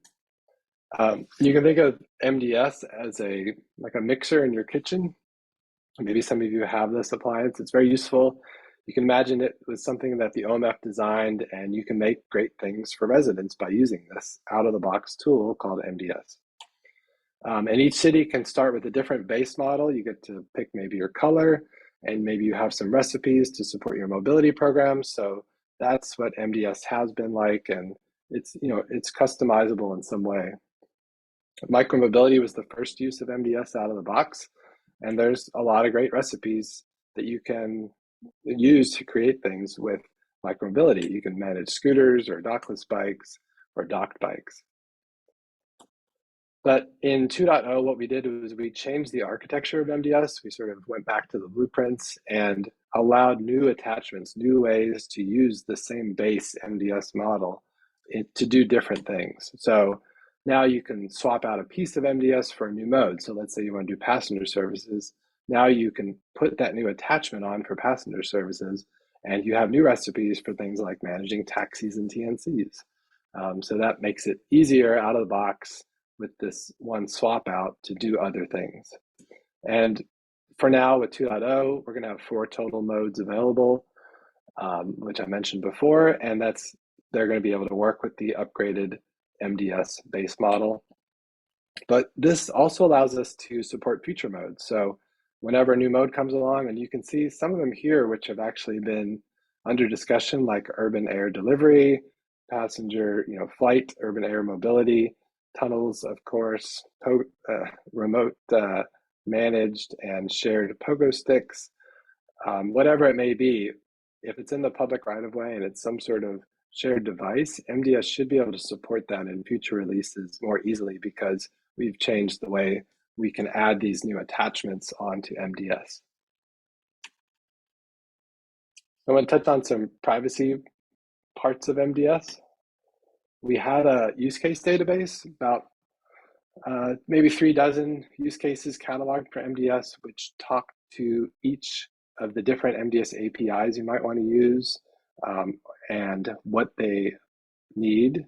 You can think of MDS as like a mixer in your kitchen. Maybe some of you have this appliance. It's very useful. You can imagine it was something that the OMF designed, and you can make great things for residents by using this out-of-the-box tool called MDS. And each city can start with a different base model. You get to pick maybe your color, and maybe you have some recipes to support your mobility programs. So that's what MDS has been like, and it's customizable in some way. Micromobility was the first use of MDS out of the box, and there's a lot of great recipes that you can use to create things with micromobility. You can manage scooters or dockless bikes or docked bikes. But in 2.0, what we did was we changed the architecture of MDS. We sort of went back to the blueprints and allowed new attachments, new ways to use the same base MDS model to do different things. So now you can swap out a piece of MDS for a new mode. So let's say you want to do passenger services. Now you can put that new attachment on for passenger services, and you have new recipes for things like managing taxis and TNCs. So that makes it easier out of the box with this one swap out to do other things. And for now with 2.0, we're going to have 4 total modes available, which I mentioned before, and they're going to be able to work with the upgraded MDS base model. But this also allows us to support future modes. So whenever a new mode comes along, and you can see some of them here, which have actually been under discussion, like urban air delivery, passenger, flight, urban air mobility, tunnels, of course, remote managed and shared pogo sticks, whatever it may be. If it's in the public right-of-way and it's some sort of shared device, MDS should be able to support that in future releases more easily because we've changed the way we can add these new attachments onto MDS. I want to touch on some privacy parts of MDS. We had a use case database, about maybe 3 dozen use cases cataloged for MDS, which talk to each of the different MDS APIs you might want to use and what they need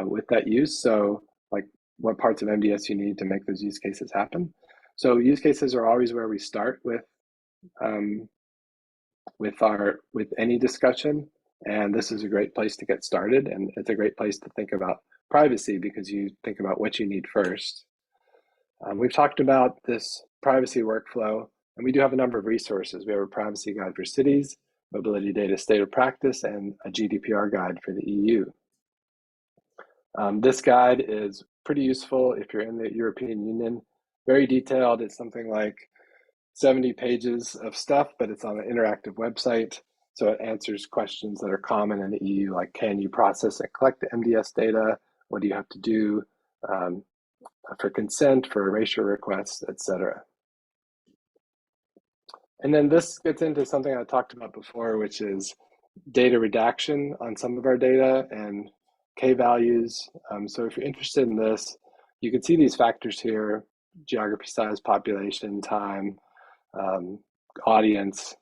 with that use. So like what parts of MDS you need to make those use cases happen. So use cases are always where we start with any discussion. And this is a great place to get started. And it's a great place to think about privacy because you think about what you need first. We've talked about this privacy workflow, and we do have a number of resources. We have a privacy guide for cities, mobility data state of practice, and a GDPR guide for the EU. This guide is pretty useful if you're in the European Union. Very detailed. It's something like 70 pages of stuff, but it's on an interactive website. So it answers questions that are common in the EU, like can you process and collect the MDS data? What do you have to do for consent, for erasure requests, etc. And then this gets into something I talked about before, which is data redaction on some of our data and k-values. So if you're interested in this, you can see these factors here: geography, size, population, time, audience,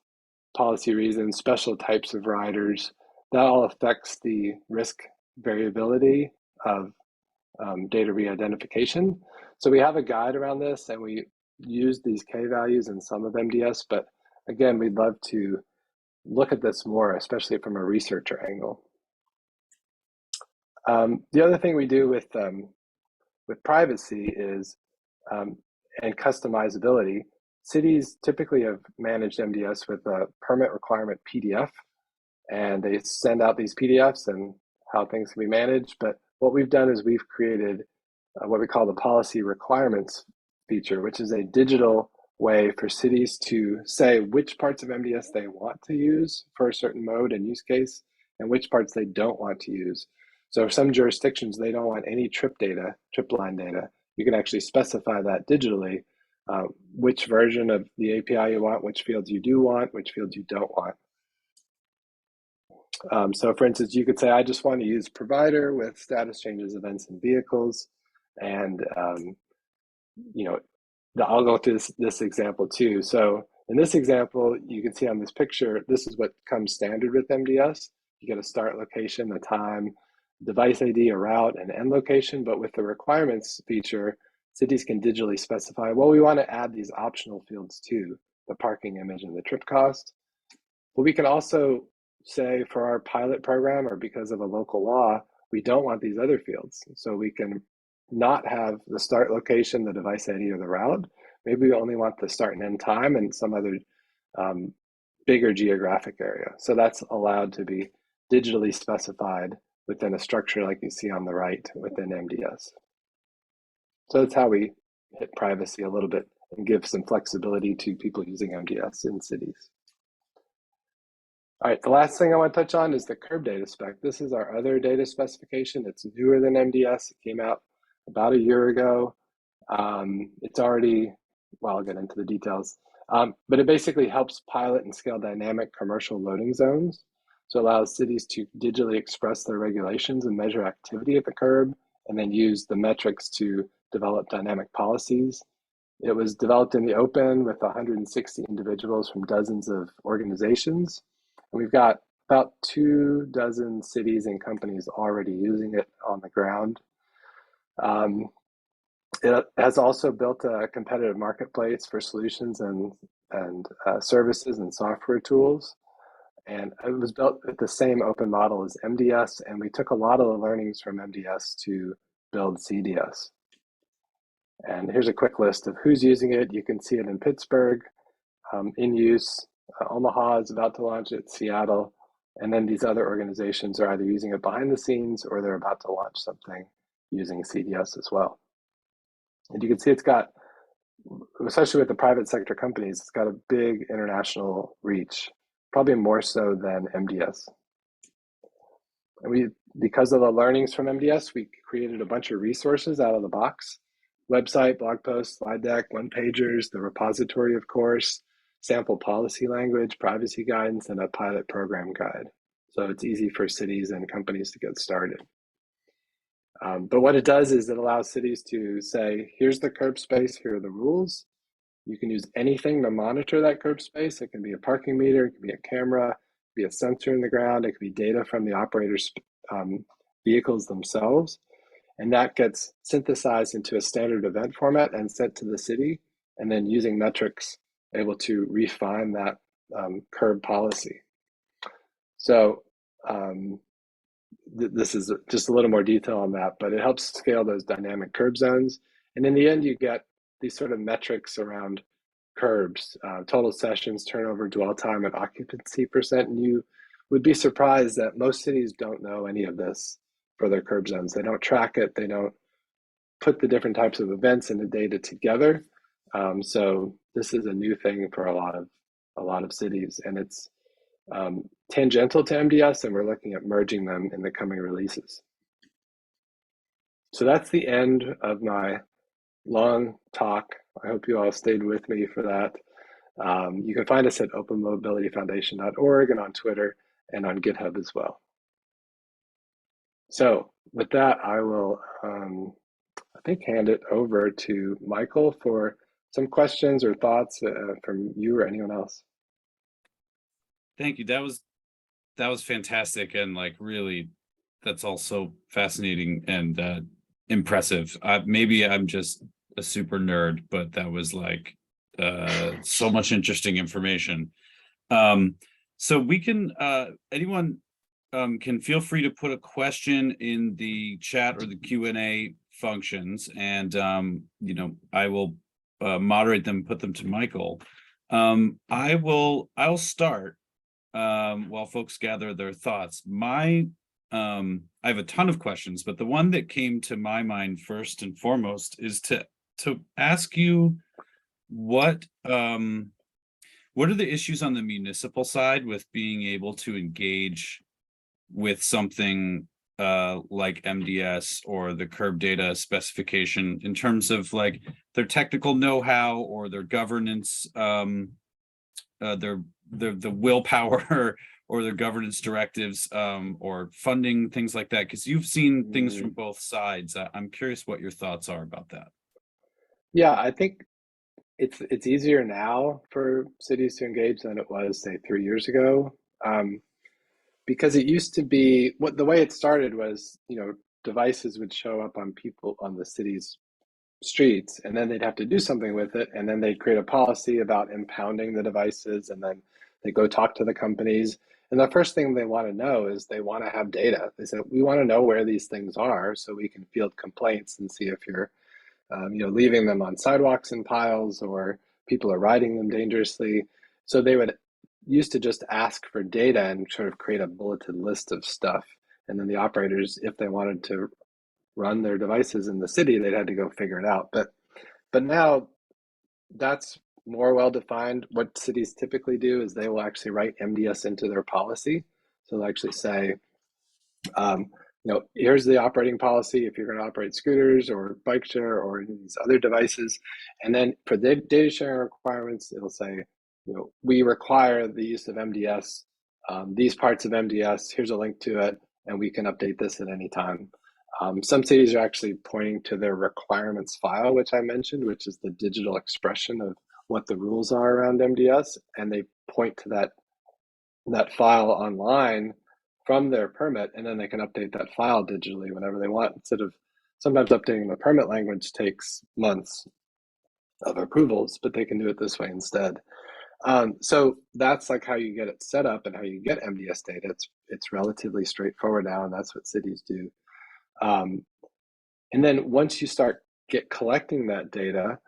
policy reasons, special types of riders. That all affects the risk variability of data re-identification. So we have a guide around this, and we use these k-values in some of MDS, but again, we'd love to look at this more, especially from a researcher angle. The other thing we do with privacy is and customizability. Cities typically have managed MDS with a permit requirement PDF, and they send out these PDFs and how things can be managed. But what we've done is we've created what we call the policy requirements feature, which is a digital way for cities to say which parts of MDS they want to use for a certain mode and use case, and which parts they don't want to use. So for some jurisdictions, they don't want any trip line data. You can actually specify that digitally, which version of the API you want, which fields you do want, which fields you don't want. So for instance, you could say, I just want to use provider with status changes, events, and vehicles. And, I'll go through this example too. So in this example, you can see on this picture, this is what comes standard with MDS. You get a start location, a time, device ID, a route, and end location. But with the requirements feature, cities can digitally specify, well, we want to add these optional fields too. the parking image and the trip cost. But we can also say for our pilot program, or because of a local law, we don't want these other fields. So we can not have the start location, the device ID, or the route. Maybe we only want the start and end time and some other bigger geographic area. So that's allowed to be digitally specified within a structure like you see on the right within MDS. So that's how we hit privacy a little bit and give some flexibility to people using MDS in cities. All right, the last thing I want to touch on is the curb data spec. This is our other data specification. It's newer than MDS. It came out about a year ago. It's already, well, I'll get into the details, but it basically helps pilot and scale dynamic commercial loading zones. So it allows cities to digitally express their regulations and measure activity at the curb, and then use the metrics to develop dynamic policies. It was developed in the open with 160 individuals from dozens of organizations. And we've got about 24 cities and companies already using it on the ground. It has also built a competitive marketplace for solutions and services and software tools. And it was built with the same open model as MDS, and we took a lot of the learnings from MDS to build CDS. And here's a quick list of who's using it. You can see it in Pittsburgh, in use. Omaha is about to launch it, Seattle, and then these other organizations are either using it behind the scenes or they're about to launch something using CDS as well. And you can see it's got, especially with the private sector companies, it's got a big international reach, probably more so than MDS. And because of the learnings from MDS, we created a bunch of resources out of the box: website, blog posts, slide deck, one-pagers, the repository, of course, sample policy language, privacy guidance, and a pilot program guide. So it's easy for cities and companies to get started. But what it does is it allows cities to say, here's the curb space, here are the rules. You can use anything to monitor that curb space. It can be a parking meter, it can be a camera, it can be a sensor in the ground, it can be data from the operator's vehicles themselves. And that gets synthesized into a standard event format and sent to the city, and then using metrics, able to refine that curb policy. So this is just a little more detail on that, but it helps scale those dynamic curb zones. And in the end, you get these sort of metrics around curbs, total sessions, turnover, dwell time, and occupancy percent. And you would be surprised that most cities don't know any of this for their curb zones. They don't track it. They don't put the different types of events and the data together. So this is a new thing for a lot of cities, and it's tangential to MDS, and we're looking at merging them in the coming releases. So that's the end of my long talk. I hope you all stayed with me for that. You can find us at openmobilityfoundation.org and on Twitter and on GitHub as well. So with that, I will, I think, hand it over to Michael for some questions or thoughts from you or anyone else.
Thank you. That was fantastic, and like really, that's also fascinating and impressive. Maybe I'm just a super nerd, but that was like so much interesting information. So we can anyone can feel free to put a question in the chat or the Q&A functions, and I will moderate them, put them to Michael. I'll start while folks gather their thoughts. I have a ton of questions, but the one that came to my mind first and foremost is to ask you what are the issues on the municipal side with being able to engage with something like MDS or the curb data specification in terms of like their technical know-how or their governance, the willpower or their governance directives, or funding, things like that? Because you've seen things from both sides. I'm curious what your thoughts are about that.
Yeah, I think it's easier now for cities to engage than it was, say, 3 years ago. Because it used to be, the way it started was, devices would show up on the city's streets, and then they'd have to do something with it, and then they'd create a policy about impounding the devices, and then they go talk to the companies. And the first thing they want to know is they want to have data. They said, we want to know where these things are so we can field complaints and see if you're leaving them on sidewalks in piles or people are riding them dangerously. So they would used to just ask for data and sort of create a bulleted list of stuff. And then the operators, if they wanted to run their devices in the city, they'd had to go figure it out. But now that's more well defined. What cities typically do is they will actually write MDS into their policy. So they'll actually say, here's the operating policy if you're going to operate scooters or bike share or any of these other devices. And then for the data sharing requirements, it'll say, we require the use of MDS, these parts of MDS, here's a link to it, and we can update this at any time. Some cities are actually pointing to their requirements file, which I mentioned, which is the digital expression of what the rules are around MDS, and they point to that file online from their permit, and then they can update that file digitally whenever they want. Instead of sometimes updating the permit language takes months of approvals, but they can do it this way instead. So that's like how you get it set up and how you get MDS data. It's relatively straightforward now, and that's what cities do. And then once you start collecting that data,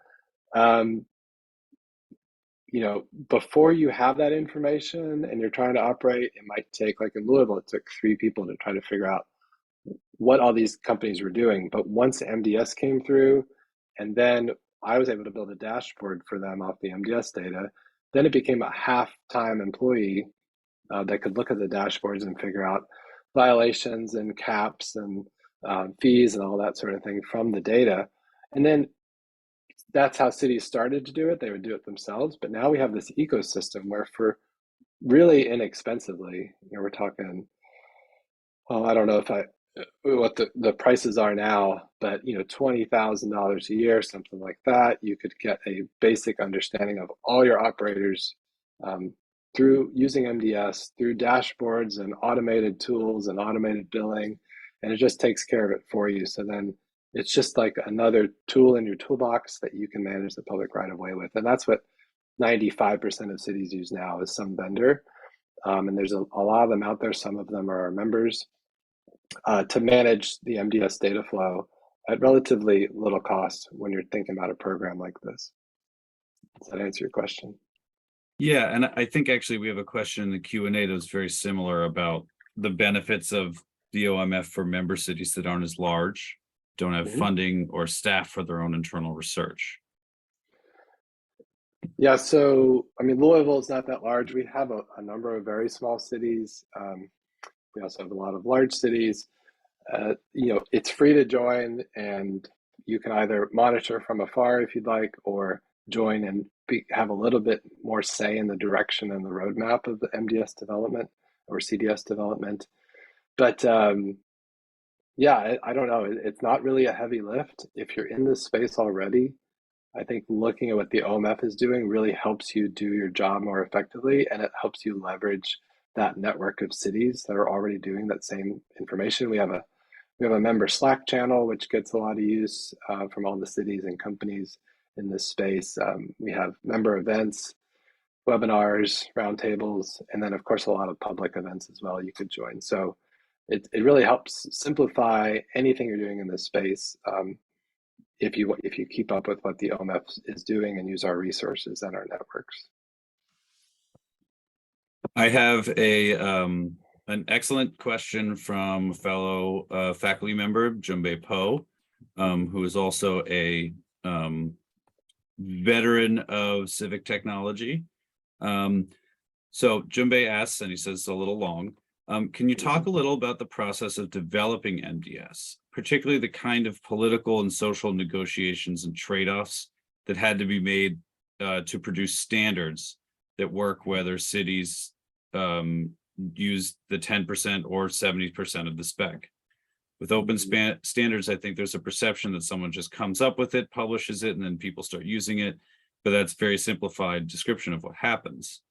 before you have that information and you're trying to operate, it might take, like in Louisville, it took 3 people to try to figure out what all these companies were doing. But once MDS came through, and then I was able to build a dashboard for them off the MDS data, then it became a half-time employee that could look at the dashboards and figure out violations and caps and fees and all that sort of thing from the data. And then that's how cities started to do it. They would do it themselves. But now we have this ecosystem where for really inexpensively, we're talking, I don't know what the prices are now, but $20,000 a year, something like that, you could get a basic understanding of all your operators through using MDS, through dashboards and automated tools and automated billing, and it just takes care of it for you. So then it's just like another tool in your toolbox that you can manage the public right of way with. And that's what 95% of cities use now, is some vendor. And there's a lot of them out there. Some of them are our members to manage the MDS data flow at relatively little cost when you're thinking about a program like this. Does that answer your question?
Yeah, and I think actually we have a question in the Q&A that's very similar about the benefits of the OMF for member cities that aren't as large, don't have funding or staff for their own internal research.
Yeah, so Louisville is not that large. We have a number of very small cities. We also have a lot of large cities. It's free to join, and you can either monitor from afar if you'd like, or join and have a little bit more say in the direction and the roadmap of the MDS development or CDS development. But yeah, I don't know. It's not really a heavy lift. If you're in this space already, I think looking at what the OMF is doing really helps you do your job more effectively, and it helps you leverage that network of cities that are already doing that same information. We have a member Slack channel, which gets a lot of use from all the cities and companies in this space. We have member events, webinars, roundtables, and then of course a lot of public events as well you could join. So it really helps simplify anything you're doing in this space if you keep up with what the OMF is doing and use our resources and our networks.
I have an excellent question from fellow faculty member Junbei Po, who is also a veteran of civic technology. So Junbei asks, and he says it's a little long, can you talk a little about the process of developing MDS, particularly the kind of political and social negotiations and trade-offs that had to be made to produce standards that work whether cities use the 10% or 70% of the spec? With open standards, I think there's a perception that someone just comes up with it, publishes it, and then people start using it. But that's a very simplified description of what happens.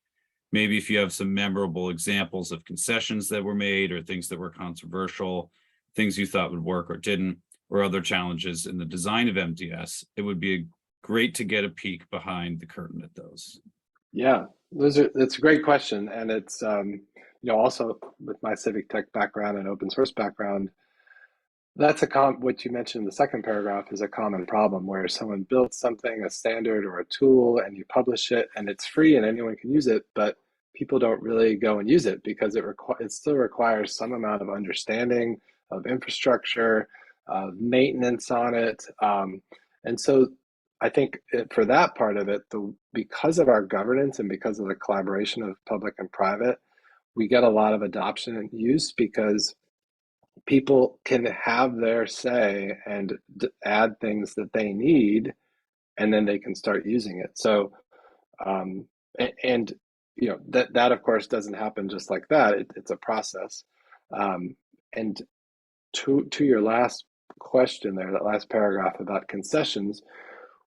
Maybe if you have some memorable examples of concessions that were made or things that were controversial, things you thought would work or didn't, or other challenges in the design of MDS, it would be great to get a peek behind the curtain at those.
Yeah, that's a great question. And it's, also with my civic tech background and open source background, that's what you mentioned in the second paragraph is a common problem where someone builds something, a standard or a tool, and you publish it and it's free and anyone can use it, but people don't really go and use it because it still requires some amount of understanding of infrastructure, of maintenance on it. And so I think for that part of it, because of our governance and because of the collaboration of public and private, we get a lot of adoption and use because people can have their say and add things that they need, and then they can start using it. So, and that of course doesn't happen just like that. It's a process. And to your last question there, that last paragraph about concessions,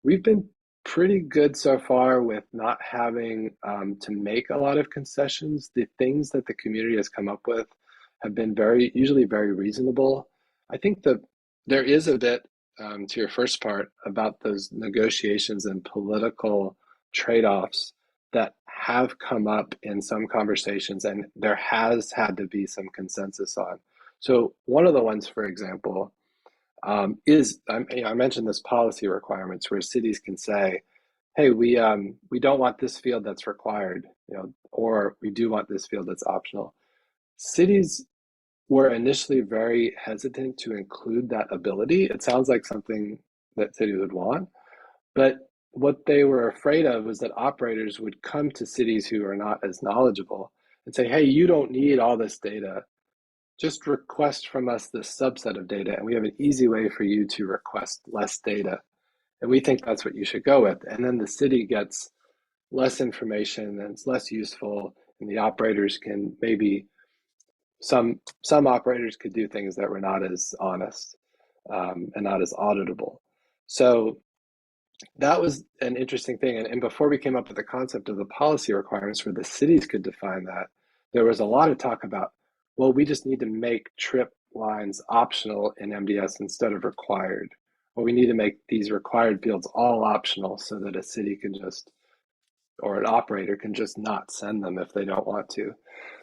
we've been pretty good so far with not having to make a lot of concessions. The things that the community has come up with have been usually very reasonable. I think that there is a bit to your first part about those negotiations and political trade-offs that have come up in some conversations, and there has had to be some consensus on. So one of the ones, for example, is I mentioned this policy requirements where cities can say, hey, we don't want this field that's required, or we do want this field that's optional. Cities were initially very hesitant to include that ability. It sounds like something that cities would want, but what they were afraid of was that operators would come to cities who are not as knowledgeable and say, hey, you don't need all this data. Just request from us this subset of data, and we have an easy way for you to request less data. And we think that's what you should go with. And then the city gets less information and it's less useful, and the operators can maybe some operators could do things that were not as honest and not as auditable. So that was an interesting thing. And before we came up with the concept of the policy requirements where the cities could define that, there was a lot of talk about, well, we just need to make trip lines optional in MDS instead of required. Or we need to make these required fields all optional so that a city can just, or an operator can just not send them if they don't want to.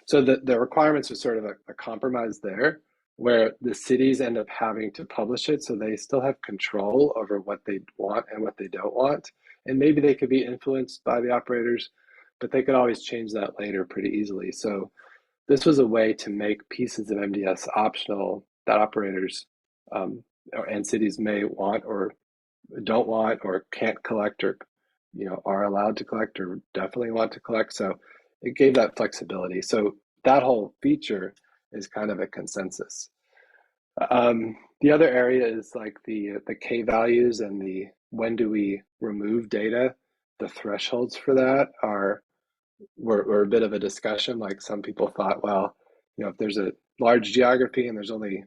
So the requirements are sort of a compromise there, where the cities end up having to publish it so they still have control over what they want and what they don't want. And maybe they could be influenced by the operators, but they could always change that later pretty easily. So this was a way to make pieces of MDS optional that operators and cities may want or don't want or can't collect, or are allowed to collect or definitely want to collect. So it gave that flexibility. So that whole feature is kind of a consensus. The other area is like the K values and the when do we remove data. The thresholds for that were a bit of a discussion. Like some people thought, well, if there's a large geography and there's only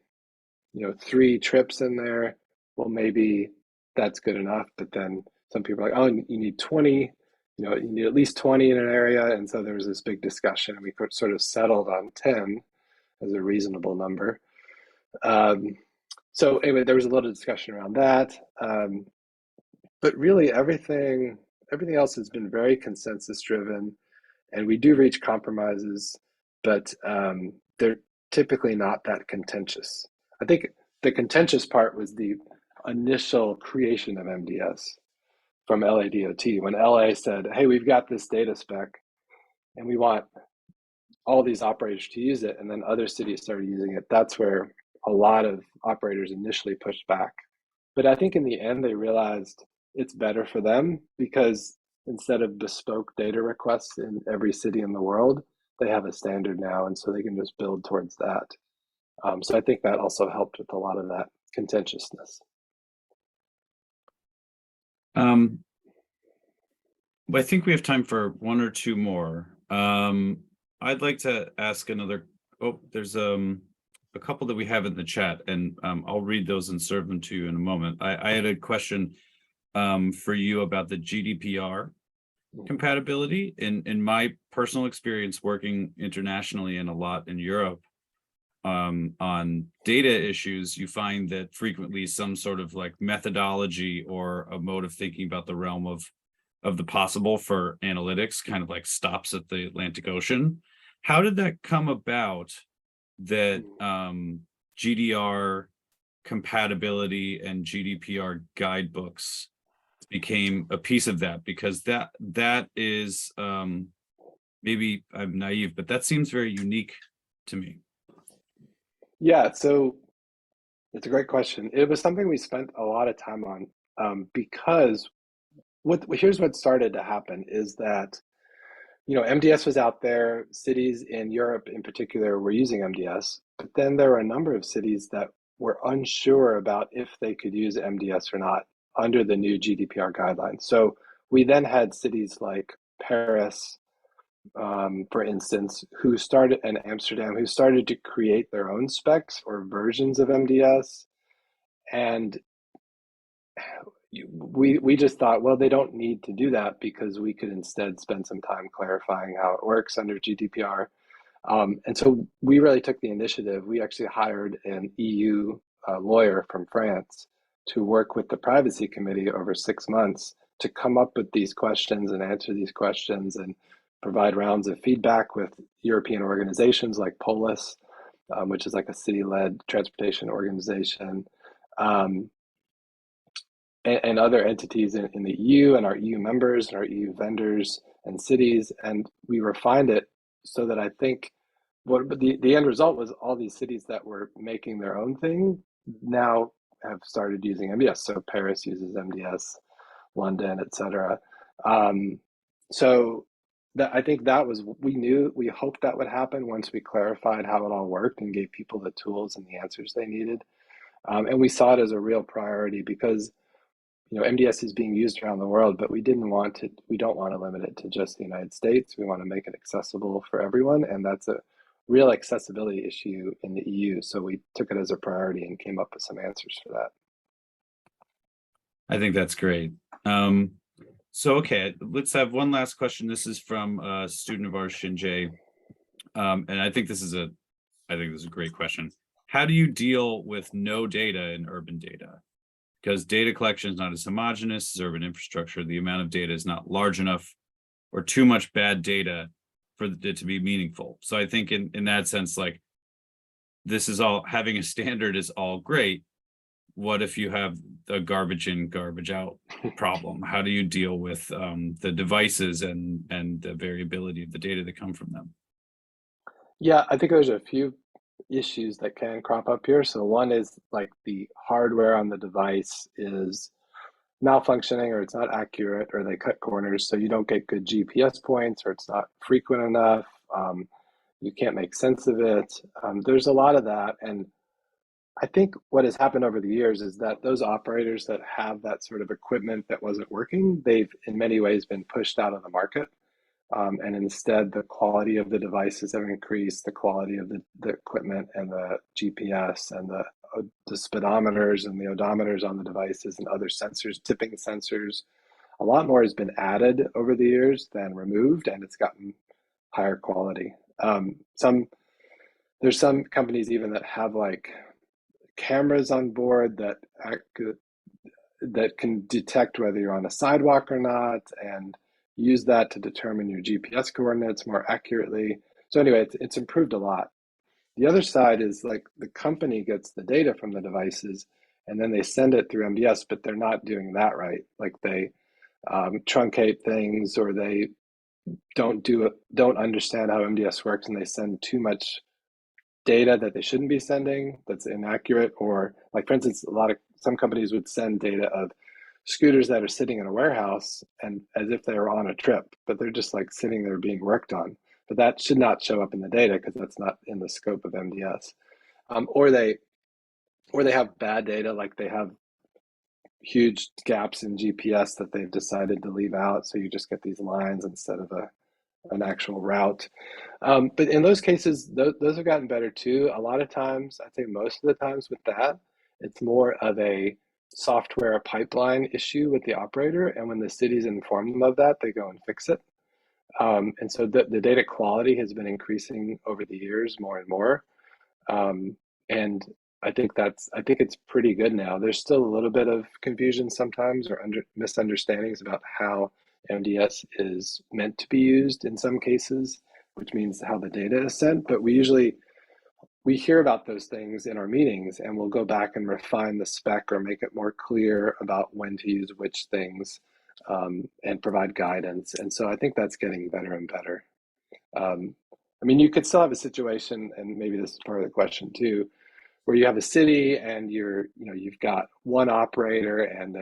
3 trips in there, well, maybe that's good enough. But then some people are like, oh, you need 20. You need at least 20 in an area. And so there was this big discussion, and we sort of settled on 10 as a reasonable number. So anyway, there was a little discussion around that. But really everything else has been very consensus driven, and we do reach compromises, but they're typically not that contentious. I think the contentious part was the initial creation of MDS from LADOT, when LA said, hey, we've got this data spec and we want all these operators to use it, and then other cities started using it. That's where a lot of operators initially pushed back. But I think in the end, they realized it's better for them because instead of bespoke data requests in every city in the world, they have a standard now, and so they can just build towards that. So I think that also helped with a lot of that contentiousness.
I think we have time for 1 or 2 more. I'd like to ask another. Oh, there's a couple that we have in the chat, and I'll read those and serve them to you in a moment. I had a question for you about the GDPR compatibility. In my personal experience working internationally and a lot in Europe, on data issues, you find that frequently some sort of like methodology or a mode of thinking about the realm of the possible for analytics kind of like stops at the Atlantic Ocean. How did that come about that GDR compatibility and GDPR guidebooks became a piece of that? Because that is maybe I'm naive, but that seems very unique to me.
Yeah, so it's a great question. It was something we spent a lot of time on because here's what started to happen is that, MDS was out there. Cities in Europe in particular were using MDS, but then there were a number of cities that were unsure about if they could use MDS or not under the new GDPR guidelines. So we then had cities like Paris, for instance, and Amsterdam, who started to create their own specs or versions of MDS. And we just thought, well, they don't need to do that because we could instead spend some time clarifying how it works under GDPR. And so we really took the initiative. We actually hired an EU lawyer from France to work with the Privacy Committee over 6 months to come up with these questions and answer these questions and provide rounds of feedback with European organizations like Polis, which is like a city-led transportation organization, and other entities in the EU and our EU members and our EU vendors and cities. And we refined it so that I think the end result was all these cities that were making their own thing now have started using MDS. So Paris uses MDS, London, etc. So I think that was, we hoped that would happen once we clarified how it all worked and gave people the tools and the answers they needed. And we saw it as a real priority because MDS is being used around the world, but we don't want to limit it to just the United States. We want to make it accessible for everyone, and that's a real accessibility issue in the EU. So we took it as a priority and came up with some answers for that.
I think that's great. So, okay, let's have one last question. This is from a student of ours, Shinjay. And I think this is a great question. How do you deal with no data in urban data? Because data collection is not as homogeneous as urban infrastructure. The amount of data is not large enough or too much bad data for it to be meaningful. So I think in that sense, like, this is all, having a standard is all great. What if you have a garbage in, garbage out problem? How do you deal with the devices and the variability of the data that come from them?
Yeah, I think there's a few issues that can crop up here. So one is like the hardware on the device is malfunctioning, or it's not accurate, or they cut corners, so you don't get good GPS points, or it's not frequent enough. You can't make sense of it. There's a lot of that. And I think what has happened over the years is that those operators that have that sort of equipment that wasn't working, they've in many ways been pushed out of the market. And instead, the quality of the devices have increased, the quality of the equipment and the GPS and the speedometers and the odometers on the devices and other sensors, tipping sensors. A lot more has been added over the years than removed, and it's gotten higher quality. There's some companies even that have like cameras on board that can detect whether you're on a sidewalk or not, and use that to determine your GPS coordinates more accurately. So anyway, it's improved a lot. The other side is like the company gets the data from the devices and then they send it through MDS, but they're not doing that right. Like they truncate things, or they don't understand how MDS works, and they send too much data that they shouldn't be sending that's inaccurate. Or like, for instance, some companies would send data of scooters that are sitting in a warehouse and as if they were on a trip, but they're just like sitting there being worked on. But that should not show up in the data because that's not in the scope of MDS. Or they have bad data, like they have huge gaps in GPS that they've decided to leave out, so you just get these lines instead of an actual route. But in those cases, those have gotten better too. A lot of times, I'd say most of the times with that, it's more of a software pipeline issue with the operator. And when the cities inform them of that, they go and fix it. And so the data quality has been increasing over the years more and more. And I think it's pretty good now. There's still a little bit of confusion sometimes or misunderstandings about how MDS is meant to be used in some cases, which means how the data is sent. But we hear about those things in our meetings, and we'll go back and refine the spec or make it more clear about when to use which things, and provide guidance. And so I think that's getting better and better. I mean, you could still have a situation, and maybe this is part of the question too, where you have a city and you've got one operator and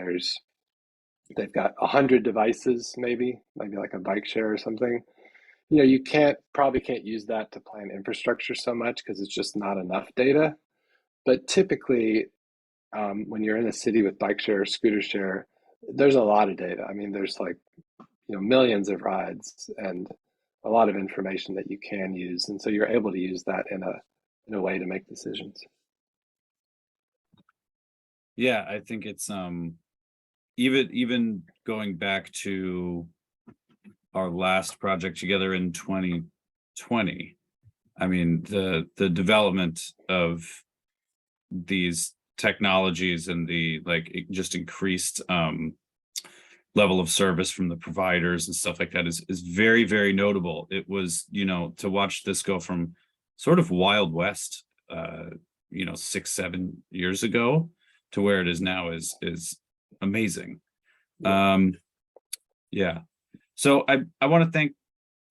they've got 100 devices, maybe like a bike share or something. You probably can't use that to plan infrastructure so much because it's just not enough data. But typically, when you're in a city with bike share or scooter share, there's a lot of data. I mean, there's like millions of rides and a lot of information that you can use, and so you're able to use that in a way to make decisions.
Yeah, I think it's even going back to our last project together in 2020. I mean, the development of these technologies and the just increased level of service from the providers and stuff like that is very, very notable. It was, to watch this go from sort of Wild West 6-7 years ago to where it is now is amazing. Yeah. So I want to thank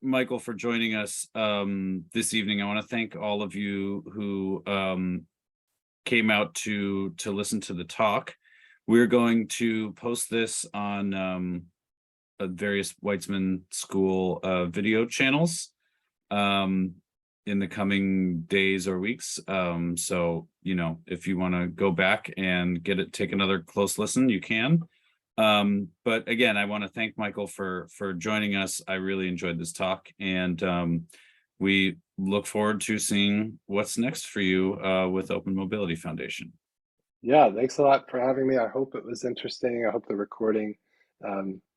Michael for joining us this evening. I want to thank all of you who came out to listen to the talk. We're going to post this on various Weitzman School video channels in the coming days or weeks. So, if you want to go back and take another close listen, you can. But again, I want to thank Michael for joining us. I really enjoyed this talk, and we look forward to seeing what's next for you with Open Mobility Foundation.
Yeah, thanks a lot for having me. I hope it was interesting. I hope the recording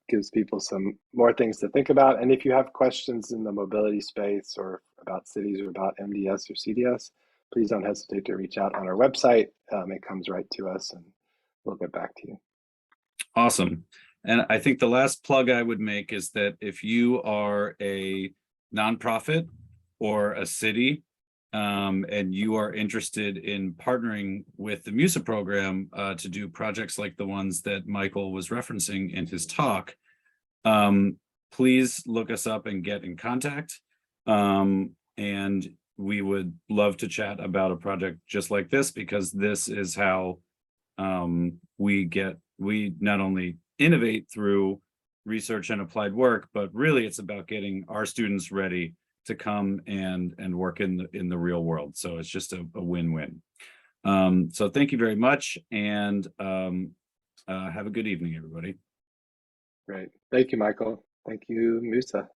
gives people some more things to think about. And if you have questions in the mobility space or about cities or about MDS or CDS, please don't hesitate to reach out on our website. It comes right to us and we'll get back to you.
Awesome. And I think the last plug I would make is that if you are a nonprofit or a city and you are interested in partnering with the MUSA program to do projects like the ones that Michael was referencing in his talk, please look us up and get in contact. And we would love to chat about a project just like this, because this is how we not only innovate through research and applied work, but really it's about getting our students ready to come and work in the real world. So it's just a win-win. So thank you very much, and have a good evening, everybody.
Great. Thank you, Michael. Thank you, MUSA.